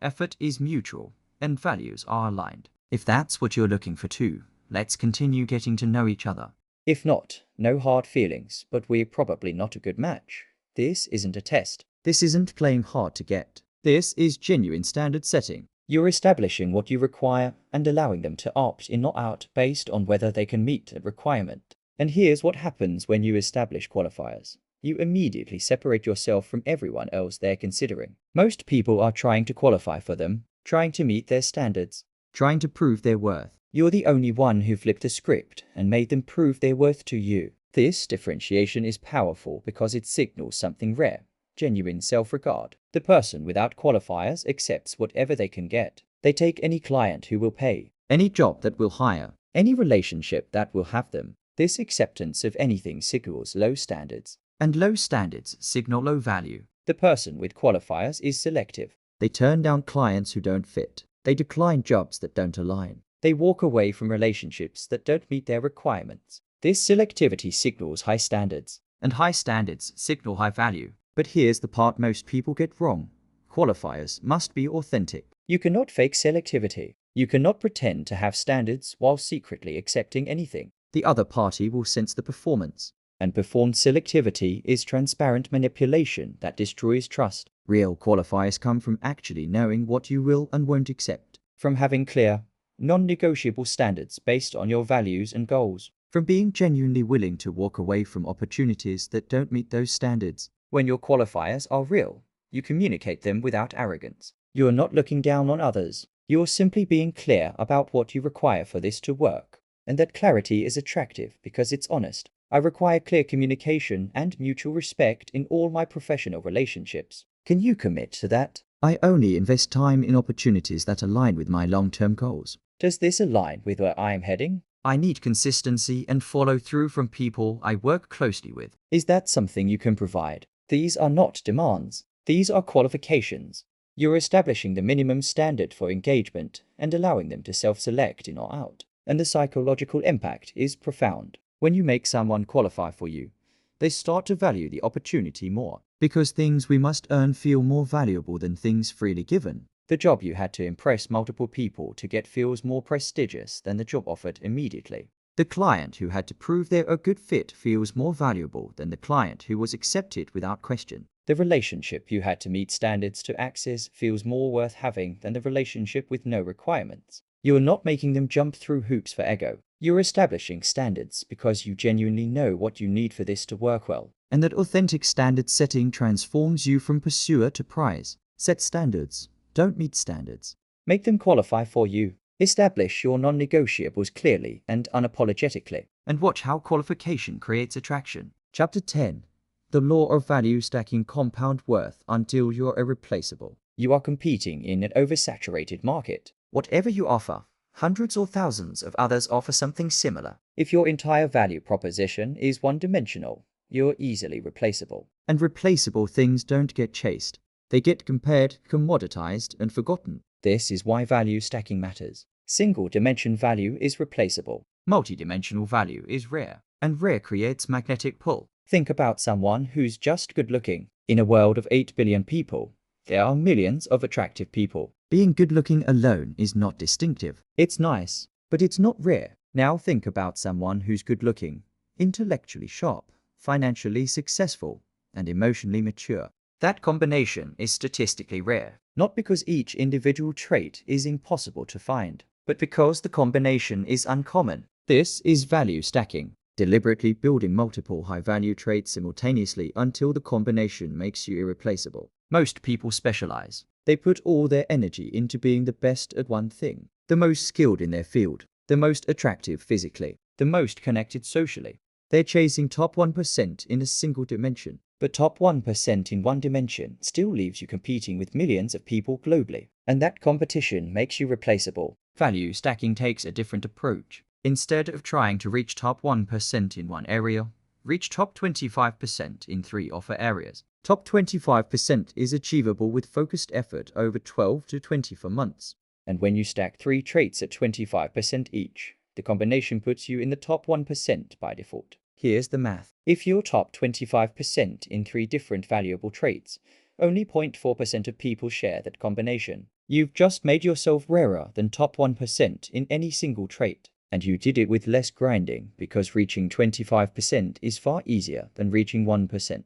[SPEAKER 1] effort is mutual, and values are aligned. If that's what you're looking for too, let's continue getting to know each other. If not, no hard feelings, but we're probably not a good match. This isn't a test. This isn't playing hard to get. This is genuine standard setting. You're establishing what you require and allowing them to opt in or out based on whether they can meet a requirement. And here's what happens when you establish qualifiers. You immediately separate yourself from everyone else they're considering. Most people are trying to qualify for them, trying to meet their standards, trying to prove their worth. You're the only one who flipped the script and made them prove their worth to you. This differentiation is powerful because it signals something rare, genuine self-regard. The person without qualifiers accepts whatever they can get. They take any client who will pay, any job that will hire, any relationship that will have them. This acceptance of anything signals low standards, and low standards signal low value. The person with qualifiers is selective. They turn down clients who don't fit. They decline jobs that don't align. They walk away from relationships that don't meet their requirements. This selectivity signals high standards, and high standards signal high value. But here's the part most people get wrong. Qualifiers must be authentic. You cannot fake selectivity. You cannot pretend to have standards while secretly accepting anything. The other party will sense the performance. And performed selectivity is transparent manipulation that destroys trust. Real qualifiers come from actually knowing what you will and won't accept. From having clear, non-negotiable standards based on your values and goals. From being genuinely willing to walk away from opportunities that don't meet those standards. When your qualifiers are real, you communicate them without arrogance. You are not looking down on others. You are simply being clear about what you require for this to work. And that clarity is attractive because it's honest. I require clear communication and mutual respect in all my professional relationships. Can you commit to that? I only invest time in opportunities that align with my long-term goals. Does this align with where I am heading? I need consistency and follow through from people I work closely with. Is that something you can provide? These are not demands. These are qualifications. You're establishing the minimum standard for engagement and allowing them to self-select in or out. And the psychological impact is profound. When you make someone qualify for you, they start to value the opportunity more. Because things we must earn feel more valuable than things freely given. The job you had to impress multiple people to get feels more prestigious than the job offered immediately. The client who had to prove they're a good fit feels more valuable than the client who was accepted without question. The relationship you had to meet standards to access feels more worth having than the relationship with no requirements. You are not making them jump through hoops for ego. You're establishing standards because you genuinely know what you need for this to work well. And that authentic standard setting transforms you from pursuer to prize. Set standards. Don't meet standards. Make them qualify for you. Establish your non-negotiables clearly and unapologetically. And watch how qualification creates attraction. Chapter 10. The Law of Value Stacking Compound Worth Until You're Irreplaceable. You are competing in an oversaturated market. Whatever you offer, hundreds or thousands of others offer something similar. If your entire value proposition is one-dimensional, you're easily replaceable. And replaceable things don't get chased. They get compared, commoditized, and forgotten. This is why value stacking matters. Single-dimension value is replaceable. Multi-dimensional value is rare. And rare creates magnetic pull. Think about someone who's just good-looking. In a world of 8 billion people, there are millions of attractive people. Being good-looking alone is not distinctive. It's nice, but it's not rare. Now think about someone who's good-looking, intellectually sharp, financially successful, and emotionally mature. That combination is statistically rare, not because each individual trait is impossible to find, but because the combination is uncommon. This is value stacking, deliberately building multiple high-value traits simultaneously until the combination makes you irreplaceable. Most people specialize. They put all their energy into being the best at one thing, the most skilled in their field, the most attractive physically, the most connected socially. They're chasing top 1% in a single dimension, but top 1% in one dimension still leaves you competing with millions of people globally, and that competition makes you replaceable. Value stacking takes a different approach. Instead of trying to reach top 1% in one area, reach top 25% in 3 offer areas. Top 25% is achievable with focused effort over 12 to 24 months. And when you stack 3 traits at 25% each, the combination puts you in the top 1% by default. Here's the math. If you're top 25% in 3 different valuable traits, only 0.4% of people share that combination. You've just made yourself rarer than top 1% in any single trait. And you did it with less grinding because reaching 25% is far easier than reaching 1%.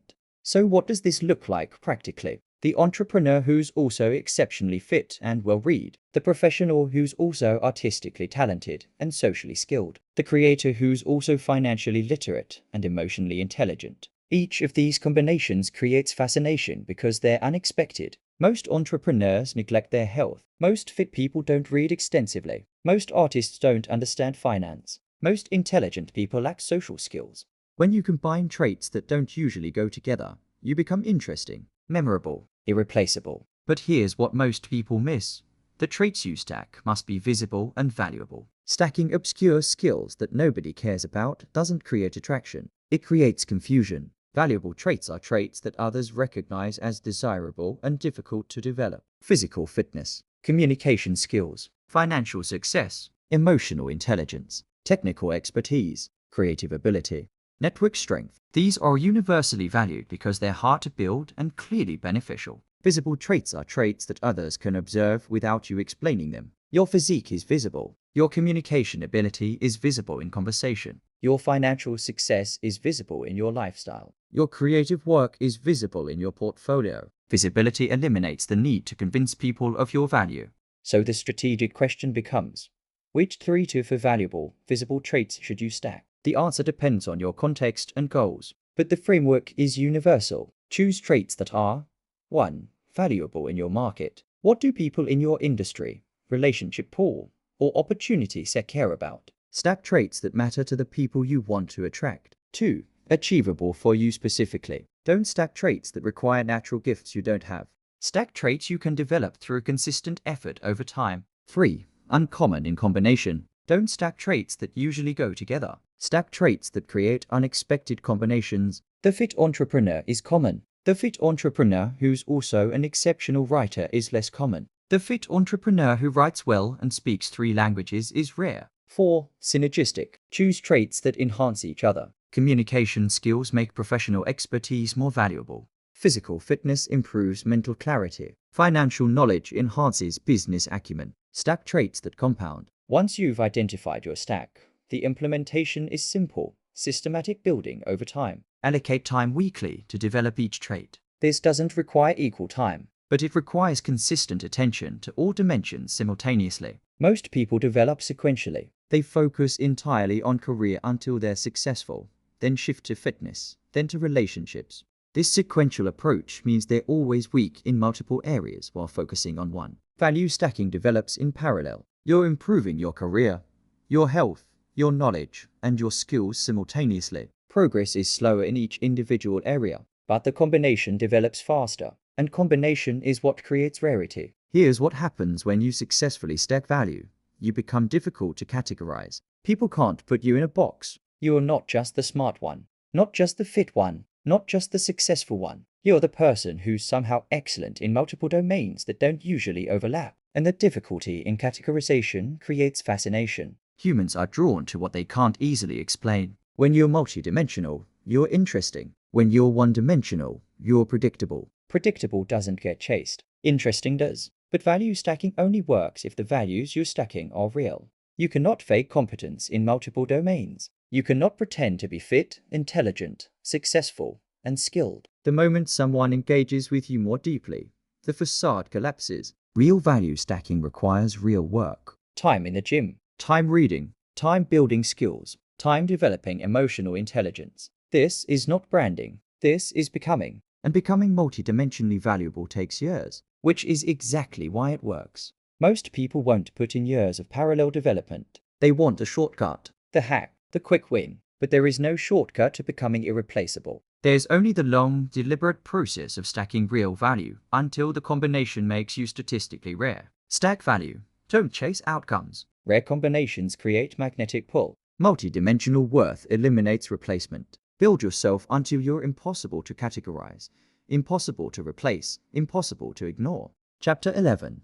[SPEAKER 1] So what does this look like practically? The entrepreneur who's also exceptionally fit and well-read. The professional who's also artistically talented and socially skilled. The creator who's also financially literate and emotionally intelligent. Each of these combinations creates fascination because they're unexpected. Most entrepreneurs neglect their health. Most fit people don't read extensively. Most artists don't understand finance. Most intelligent people lack social skills. When you combine traits that don't usually go together, you become interesting, memorable, irreplaceable. But here's what most people miss. The traits you stack must be visible and valuable. Stacking obscure skills that nobody cares about doesn't create attraction. It creates confusion. Valuable traits are traits that others recognize as desirable and difficult to develop. Physical fitness, communication skills, financial success, emotional intelligence, technical expertise, creative ability, network strength. These are universally valued because they're hard to build and clearly beneficial. Visible traits are traits that others can observe without you explaining them. Your physique is visible. Your communication ability is visible in conversation. Your financial success is visible in your lifestyle. Your creative work is visible in your portfolio. Visibility eliminates the need to convince people of your value. So the strategic question becomes, which 3 to 4 valuable, visible traits should you stack? The answer depends on your context and goals, but the framework is universal. Choose traits that are 1. Valuable in your market. What do people in your industry, relationship pool, or opportunity set care about? Stack traits that matter to the people you want to attract. 2. Achievable for you specifically. Don't stack traits that require natural gifts you don't have. Stack traits you can develop through consistent effort over time. 3. Uncommon in combination. Don't stack traits that usually go together. Stack traits that create unexpected combinations. The fit entrepreneur is common. The fit entrepreneur who's also an exceptional writer is less common. The fit entrepreneur who writes well and speaks 3 languages is rare. 4. Synergistic. Choose traits that enhance each other. Communication skills make professional expertise more valuable. Physical fitness improves mental clarity. Financial knowledge enhances business acumen. Stack traits that compound. Once you've identified your stack, the implementation is simple, systematic building over time. Allocate time weekly to develop each trait. This doesn't require equal time, but it requires consistent attention to all dimensions simultaneously. Most people develop sequentially. They focus entirely on career until they're successful, then shift to fitness, then to relationships. This sequential approach means they're always weak in multiple areas while focusing on one. Value stacking develops in parallel. You're improving your career, your health, your knowledge, and your skills simultaneously. Progress is slower in each individual area, but the combination develops faster. and combination is what creates rarity. Here's what happens when you successfully stack value. You become difficult to categorize. People can't put you in a box. You're not just the smart one, not just the fit one, not just the successful one. You're the person who's somehow excellent in multiple domains that don't usually overlap. And the difficulty in categorization creates fascination. Humans are drawn to what they can't easily explain. When you're multidimensional, you're interesting. When you're one-dimensional, you're predictable. Predictable doesn't get chased. Interesting does. But value stacking only works if the values you're stacking are real. You cannot fake competence in multiple domains. You cannot pretend to be fit, intelligent, successful, and skilled. The moment someone engages with you more deeply, the facade collapses. Real value stacking requires real work. Time in the gym, time reading, time building skills, time developing emotional intelligence. This is not branding. This is becoming. And becoming multidimensionally valuable takes years, which is exactly why it works. Most people won't put in years of parallel development. They want a shortcut, the hack, the quick win. But there is no shortcut to becoming irreplaceable. There's only the long, deliberate process of stacking real value until the combination makes you statistically rare. Stack value. Don't chase outcomes. Rare combinations create magnetic pull. Multidimensional worth eliminates replacement. Build yourself until you're impossible to categorize, impossible to replace, impossible to ignore. Chapter 11.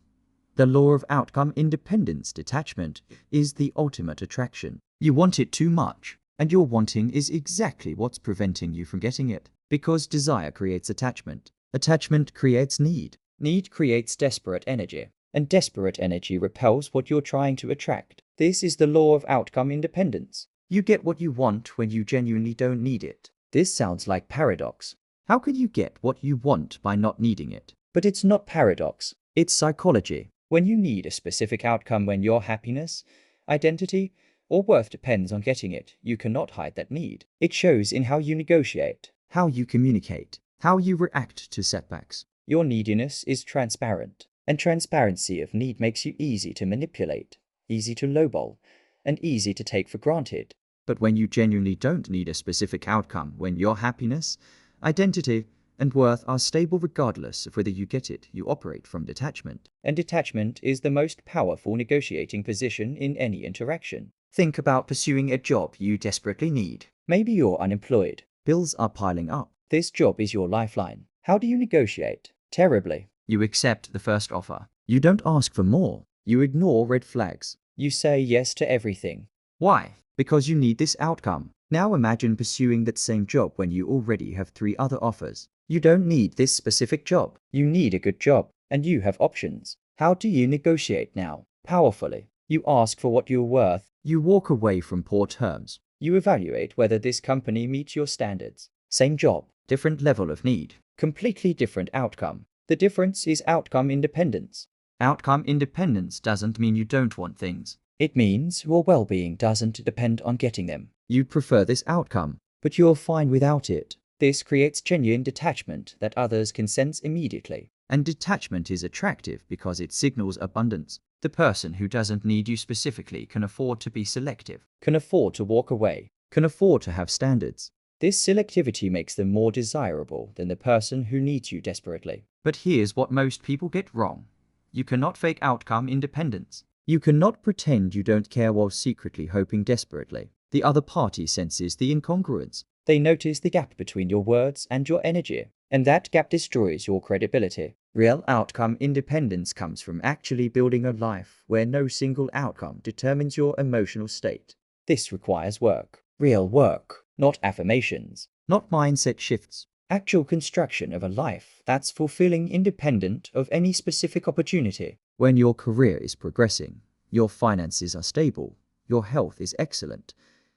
[SPEAKER 1] The law of outcome independence. Detachment is the ultimate attraction. You want it too much, and your wanting is exactly what's preventing you from getting it. Because desire creates attachment. Attachment creates need. Need creates desperate energy. And desperate energy repels what you're trying to attract. This is the law of outcome independence. You get what you want when you genuinely don't need it. This sounds like paradox. How can you get what you want by not needing it? But it's not paradox. It's psychology. When you need a specific outcome, when your happiness, identity, or worth depends on getting it, you cannot hide that need. It shows in how you negotiate, how you communicate, how you react to setbacks. Your neediness is transparent, and transparency of need makes you easy to manipulate, easy to lowball, and easy to take for granted. But when you genuinely don't need a specific outcome, when your happiness, identity, and worth are stable regardless of whether you get it, you operate from detachment. And detachment is the most powerful negotiating position in any interaction. Think about pursuing a job you desperately need. Maybe you're unemployed. Bills are piling up. This job is your lifeline. How do you negotiate? Terribly. You accept the first offer. You don't ask for more. You ignore red flags. You say yes to everything. Why? Because you need this outcome. Now imagine pursuing that same job when you already have 3 other offers. You don't need this specific job. You need a good job, and you have options. How do you negotiate now? Powerfully. You ask for what you're worth. You walk away from poor terms. You evaluate whether this company meets your standards. Same job, different level of need, completely different outcome. The difference is outcome independence. Outcome independence doesn't mean you don't want things. It means your well-being doesn't depend on getting them. You prefer this outcome, but you're fine without it. This creates genuine detachment that others can sense immediately. And detachment is attractive because it signals abundance. The person who doesn't need you specifically can afford to be selective, can afford to walk away, can afford to have standards. This selectivity makes them more desirable than the person who needs you desperately. But here's what most people get wrong. You cannot fake outcome independence. You cannot pretend you don't care while secretly hoping desperately. The other party senses the incongruence. They notice the gap between your words and your energy, and that gap destroys your credibility. Real outcome independence comes from actually building a life where no single outcome determines your emotional state. This requires work. Real work, not affirmations, not mindset shifts. Actual construction of a life that's fulfilling independent of any specific opportunity. When your career is progressing, your finances are stable, your health is excellent,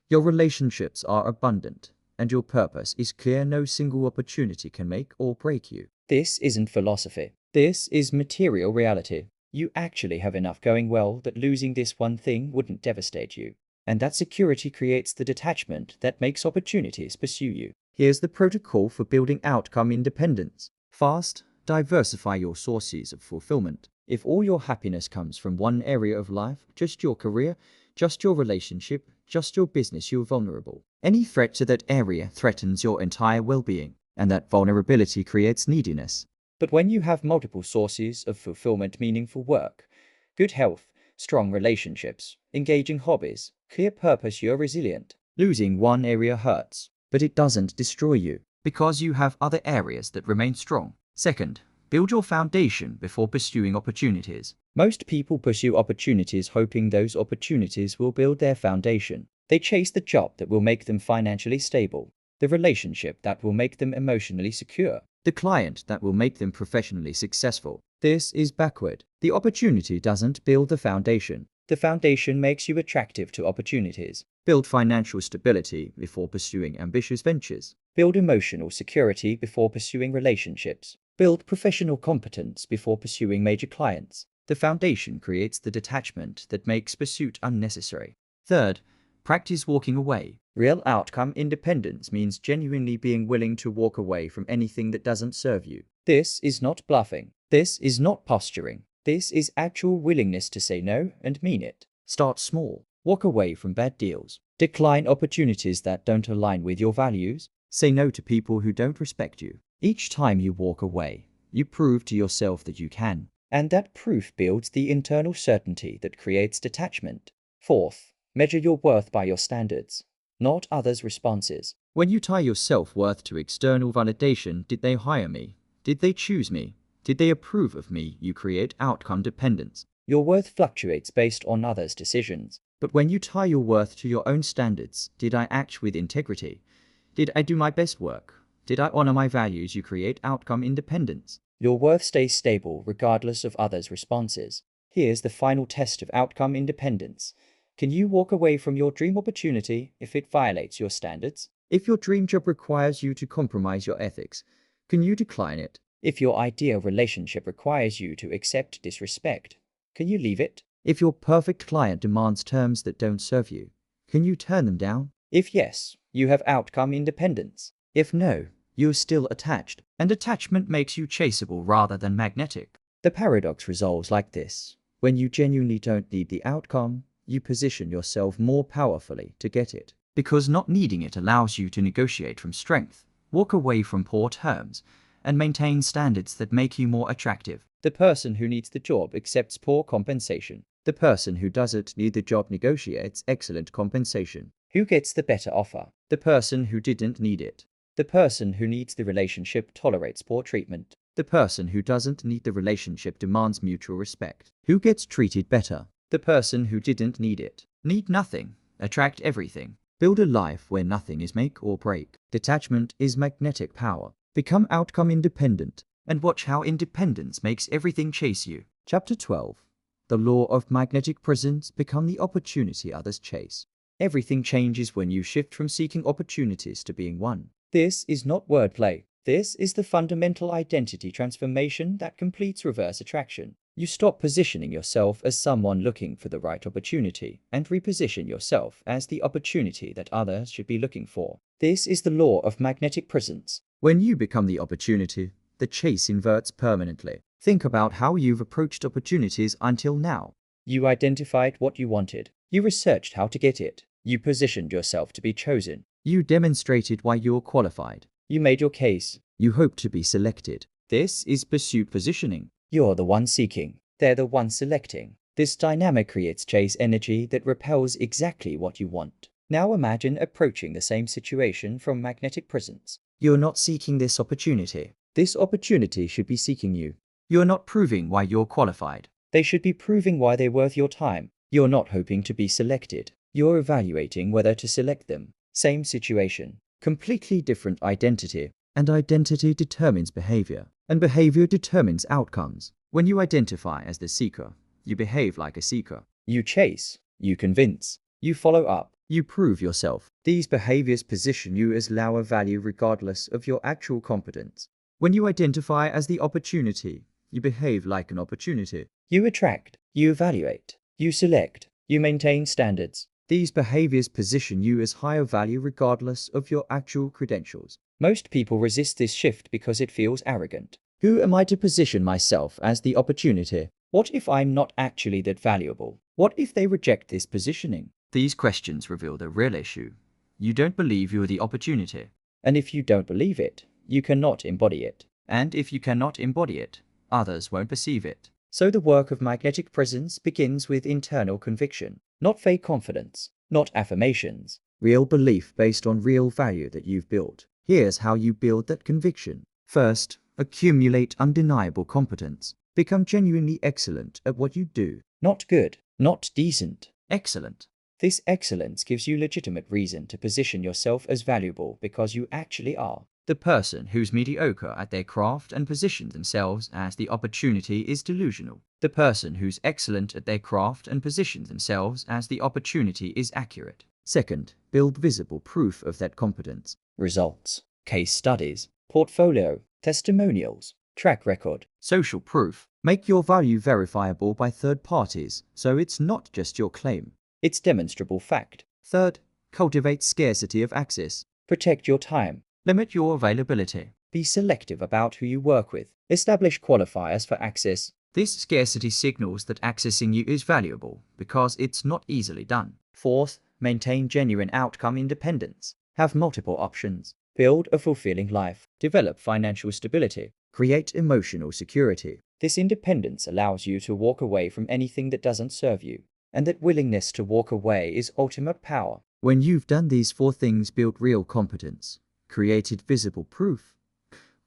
[SPEAKER 1] your relationships are abundant, and your purpose is clear, no single opportunity can make or break you. This isn't philosophy. This is material reality. You actually have enough going well that losing this one thing wouldn't devastate you. And that security creates the detachment that makes opportunities pursue you. Here's the protocol for building outcome independence. Fast, diversify your sources of fulfillment. If all your happiness comes from one area of life, just your career, just your relationship, just your business, you're vulnerable. Any threat to that area threatens your entire well-being, and that vulnerability creates neediness. But when you have multiple sources of fulfillment, meaningful work, good health, strong relationships, engaging hobbies, clear purpose, you're resilient. Losing one area hurts, but it doesn't destroy you, because you have other areas that remain strong. Second, build your foundation before pursuing opportunities. Most people pursue opportunities hoping those opportunities will build their foundation. They chase the job that will make them financially stable, the relationship that will make them emotionally secure, the client that will make them professionally successful. This is backward. The opportunity doesn't build the foundation. The foundation makes you attractive to opportunities. Build financial stability before pursuing ambitious ventures. Build emotional security before pursuing relationships. Build professional competence before pursuing major clients. The foundation creates the detachment that makes pursuit unnecessary. Third, practice walking away. Real outcome independence means genuinely being willing to walk away from anything that doesn't serve you. This is not bluffing. This is not posturing. This is actual willingness to say no and mean it. Start small. Walk away from bad deals. Decline opportunities that don't align with your values. Say no to people who don't respect you. Each time you walk away, you prove to yourself that you can. And that proof builds the internal certainty that creates detachment. Fourth, measure your worth by your standards, not others' responses. When you tie your self-worth to external validation, did they hire me? Did they choose me? Did they approve of me? You create outcome dependence. Your worth fluctuates based on others' decisions. But when you tie your worth to your own standards, did I act with integrity? Did I do my best work? Did I honor my values? You create outcome independence. Your worth stays stable regardless of others' responses. Here's the final test of outcome independence. Can you walk away from your dream opportunity if it violates your standards? If your dream job requires you to compromise your ethics, can you decline it? If your ideal relationship requires you to accept disrespect, can you leave it? If your perfect client demands terms that don't serve you, can you turn them down? If yes, you have outcome independence. If no, you're still attached, and attachment makes you chaseable rather than magnetic. The paradox resolves like this. When you genuinely don't need the outcome, you position yourself more powerfully to get it. Because not needing it allows you to negotiate from strength, walk away from poor terms, and maintain standards that make you more attractive. The person who needs the job accepts poor compensation. The person who doesn't need the job negotiates excellent compensation. Who gets the better offer? The person who didn't need it. The person who needs the relationship tolerates poor treatment. The person who doesn't need the relationship demands mutual respect. Who gets treated better? The person who didn't need it. Need nothing. Attract everything. Build a life where nothing is make or break. Detachment is magnetic power. Become outcome independent, and watch how independence makes everything chase you. Chapter 12. The law of magnetic presence. Become the opportunity others chase. Everything changes when you shift from seeking opportunities to being one. This is not wordplay. This is the fundamental identity transformation that completes reverse attraction. You stop positioning yourself as someone looking for the right opportunity and reposition yourself as the opportunity that others should be looking for. This is the law of magnetic presence. When you become the opportunity, the chase inverts permanently. Think about how you've approached opportunities until now. You identified what you wanted. You researched how to get it. You positioned yourself to be chosen. You demonstrated why you're qualified. You made your case. You hoped to be selected. This is pursuit positioning. You're the one seeking. They're the one selecting. This dynamic creates chase energy that repels exactly what you want. Now imagine approaching the same situation from magnetic presence. You're not seeking this opportunity. This opportunity should be seeking you. You're not proving why you're qualified. They should be proving why they're worth your time. You're not hoping to be selected. You're evaluating whether to select them. Same situation. Completely different identity. And identity determines behavior. And behavior determines outcomes. When you identify as the seeker, you behave like a seeker. You chase. You convince. You follow up. You prove yourself. These behaviors position you as lower value regardless of your actual competence. When you identify as the opportunity, you behave like an opportunity. You attract. You evaluate. You select. You maintain standards. These behaviors position you as higher value regardless of your actual credentials. Most people resist this shift because it feels arrogant. Who am I to position myself as the opportunity? What if I'm not actually that valuable? What if they reject this positioning? These questions reveal the real issue. You don't believe you're the opportunity. And if you don't believe it, you cannot embody it. And if you cannot embody it, others won't perceive it. So the work of magnetic presence begins with internal conviction, not fake confidence, not affirmations, real belief based on real value that you've built. Here's how you build that conviction. First, accumulate undeniable competence. Become genuinely excellent at what you do. Not good, not decent, excellent. This excellence gives you legitimate reason to position yourself as valuable because you actually are. The person who's mediocre at their craft and positions themselves as the opportunity is delusional. The person who's excellent at their craft and positions themselves as the opportunity is accurate. Second, build visible proof of that competence. Results, case studies, portfolio, testimonials, track record, social proof. Make your value verifiable by third parties, so it's not just your claim. It's demonstrable fact. Third, cultivate scarcity of access. Protect your time. Limit your availability. Be selective about who you work with. Establish qualifiers for access. This scarcity signals that accessing you is valuable because it's not easily done. Fourth, maintain genuine outcome independence. Have multiple options. Build a fulfilling life. Develop financial stability. Create emotional security. This independence allows you to walk away from anything that doesn't serve you. And that willingness to walk away is ultimate power. When you've done these four things, built real competence, created visible proof,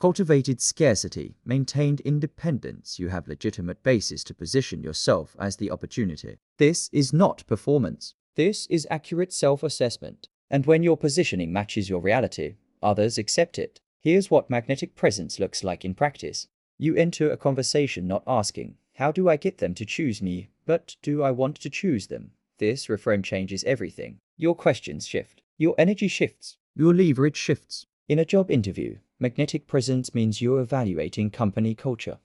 [SPEAKER 1] cultivated scarcity, maintained independence, you have legitimate basis to position yourself as the opportunity. This is not performance. This is accurate self-assessment. And when your positioning matches your reality, others accept it. Here's what magnetic presence looks like in practice. You enter a conversation not asking, how do I get them to choose me, but do I want to choose them? This reframe changes everything. Your questions shift. Your energy shifts. Your leverage shifts. In a job interview, magnetic presence means you're evaluating company culture,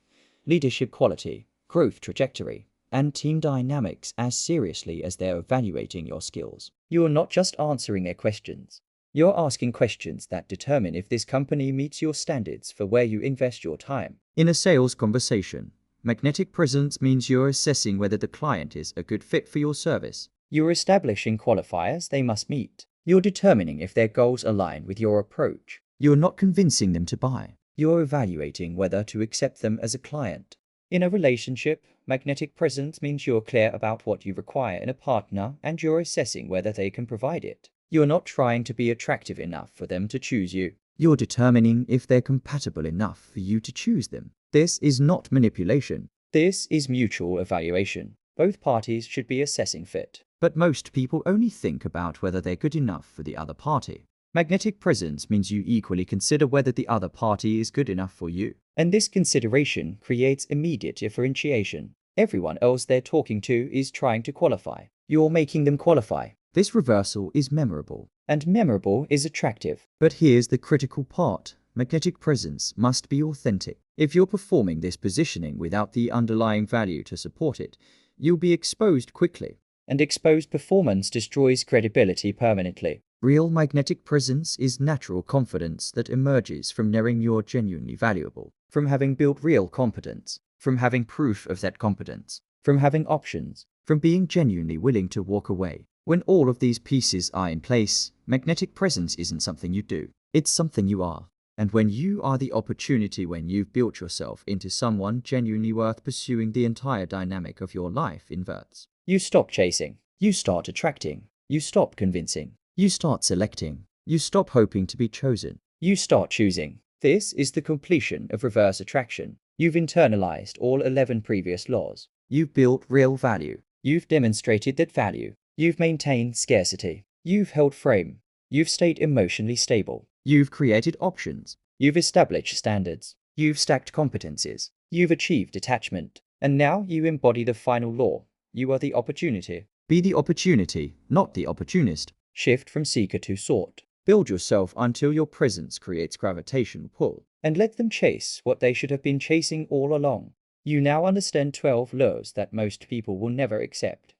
[SPEAKER 1] leadership quality, growth trajectory, and team dynamics as seriously as they're evaluating your skills. You're not just answering their questions. You're asking questions that determine if this company meets your standards for where you invest your time. In a sales conversation, magnetic presence means you're assessing whether the client is a good fit for your service. You're establishing qualifiers they must meet. You're determining if their goals align with your approach. You're not convincing them to buy. You're evaluating whether to accept them as a client. In a relationship, magnetic presence means you're clear about what you require in a partner and you're assessing whether they can provide it. You're not trying to be attractive enough for them to choose you. You're determining if they're compatible enough for you to choose them. This is not manipulation. This is mutual evaluation. Both parties should be assessing fit. But most people only think about whether they're good enough for the other party. Magnetic presence means you equally consider whether the other party is good enough for you. And this consideration creates immediate differentiation. Everyone else they're talking to is trying to qualify. You're making them qualify. This reversal is memorable. And memorable is attractive. But here's the critical part. Magnetic presence must be authentic. If you're performing this positioning without the underlying value to support it, you'll be exposed quickly. And exposed performance destroys credibility permanently. Real magnetic presence is natural confidence that emerges from knowing you're genuinely valuable, from having built real competence, from having proof of that competence, from having options, from being genuinely willing to walk away. When all of these pieces are in place, magnetic presence isn't something you do, it's something you are. And when you are the opportunity, when you've built yourself into someone genuinely worth pursuing, the entire dynamic of your life inverts. You stop chasing. You start attracting. You stop convincing. You start selecting. You stop hoping to be chosen. You start choosing. This is the completion of reverse attraction. You've internalized all 11 previous laws. You've built real value. You've demonstrated that value. You've maintained scarcity. You've held frame. You've stayed emotionally stable. You've created options. You've established standards. You've stacked competencies. You've achieved detachment. And now you embody the final law. You are the opportunity. Be the opportunity, not the opportunist. Shift from seeker to sought. Build yourself until your presence creates gravitational pull. And let them chase what they should have been chasing all along. You now understand 12 laws that most people will never accept.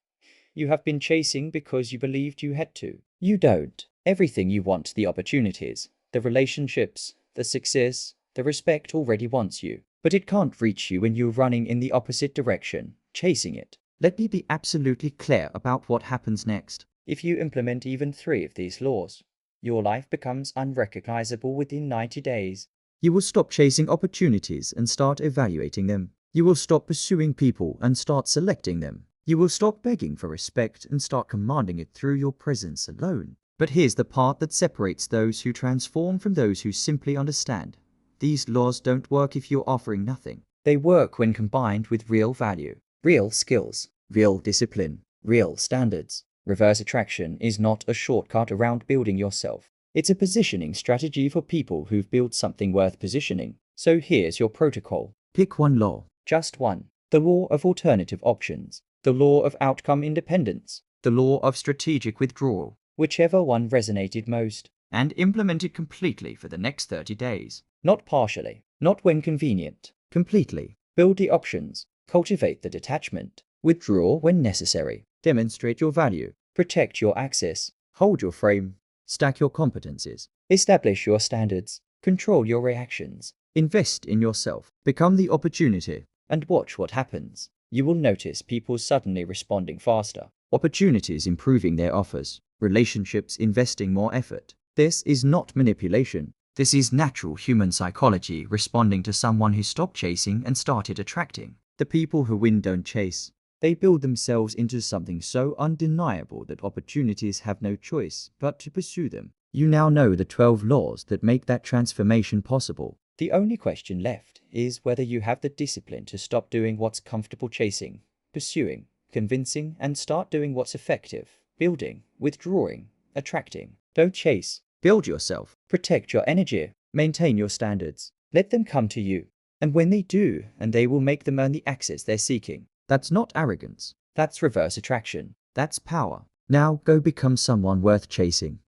[SPEAKER 1] You have been chasing because you believed you had to. You don't. Everything you want, the opportunities, the relationships, the success, the respect already wants you. But it can't reach you when you're running in the opposite direction, chasing it. Let me be absolutely clear about what happens next. If you implement even 3 of these laws, your life becomes unrecognizable within 90 days. You will stop chasing opportunities and start evaluating them. You will stop pursuing people and start selecting them. You will stop begging for respect and start commanding it through your presence alone. But here's the part that separates those who transform from those who simply understand. These laws don't work if you're offering nothing. They work when combined with real value, real skills, real discipline, real standards. Reverse attraction is not a shortcut around building yourself. It's a positioning strategy for people who've built something worth positioning. So here's your protocol. Pick one law. Just one. The law of alternative options. The law of outcome independence. The law of strategic withdrawal. Whichever one resonated most. And implement it completely for the next 30 days. Not partially. Not when convenient. Completely. Build the options. Cultivate the detachment. Withdraw when necessary. Demonstrate your value. Protect your access. Hold your frame. Stack your competencies. Establish your standards. Control your reactions. Invest in yourself. Become the opportunity. And watch what happens. You will notice people suddenly responding faster. Opportunities improving their offers. Relationships investing more effort. This is not manipulation. This is natural human psychology responding to someone who stopped chasing and started attracting. The people who win don't chase. They build themselves into something so undeniable that opportunities have no choice but to pursue them. You now know the 12 laws that make that transformation possible. The only question left is whether you have the discipline to stop doing what's comfortable chasing, pursuing, convincing, and start doing what's effective, building, withdrawing, attracting. Don't chase. Build yourself. Protect your energy. Maintain your standards. Let them come to you. And when they do, and they will make them earn the access they're seeking. That's not arrogance. That's reverse attraction. That's power. Now go become someone worth chasing.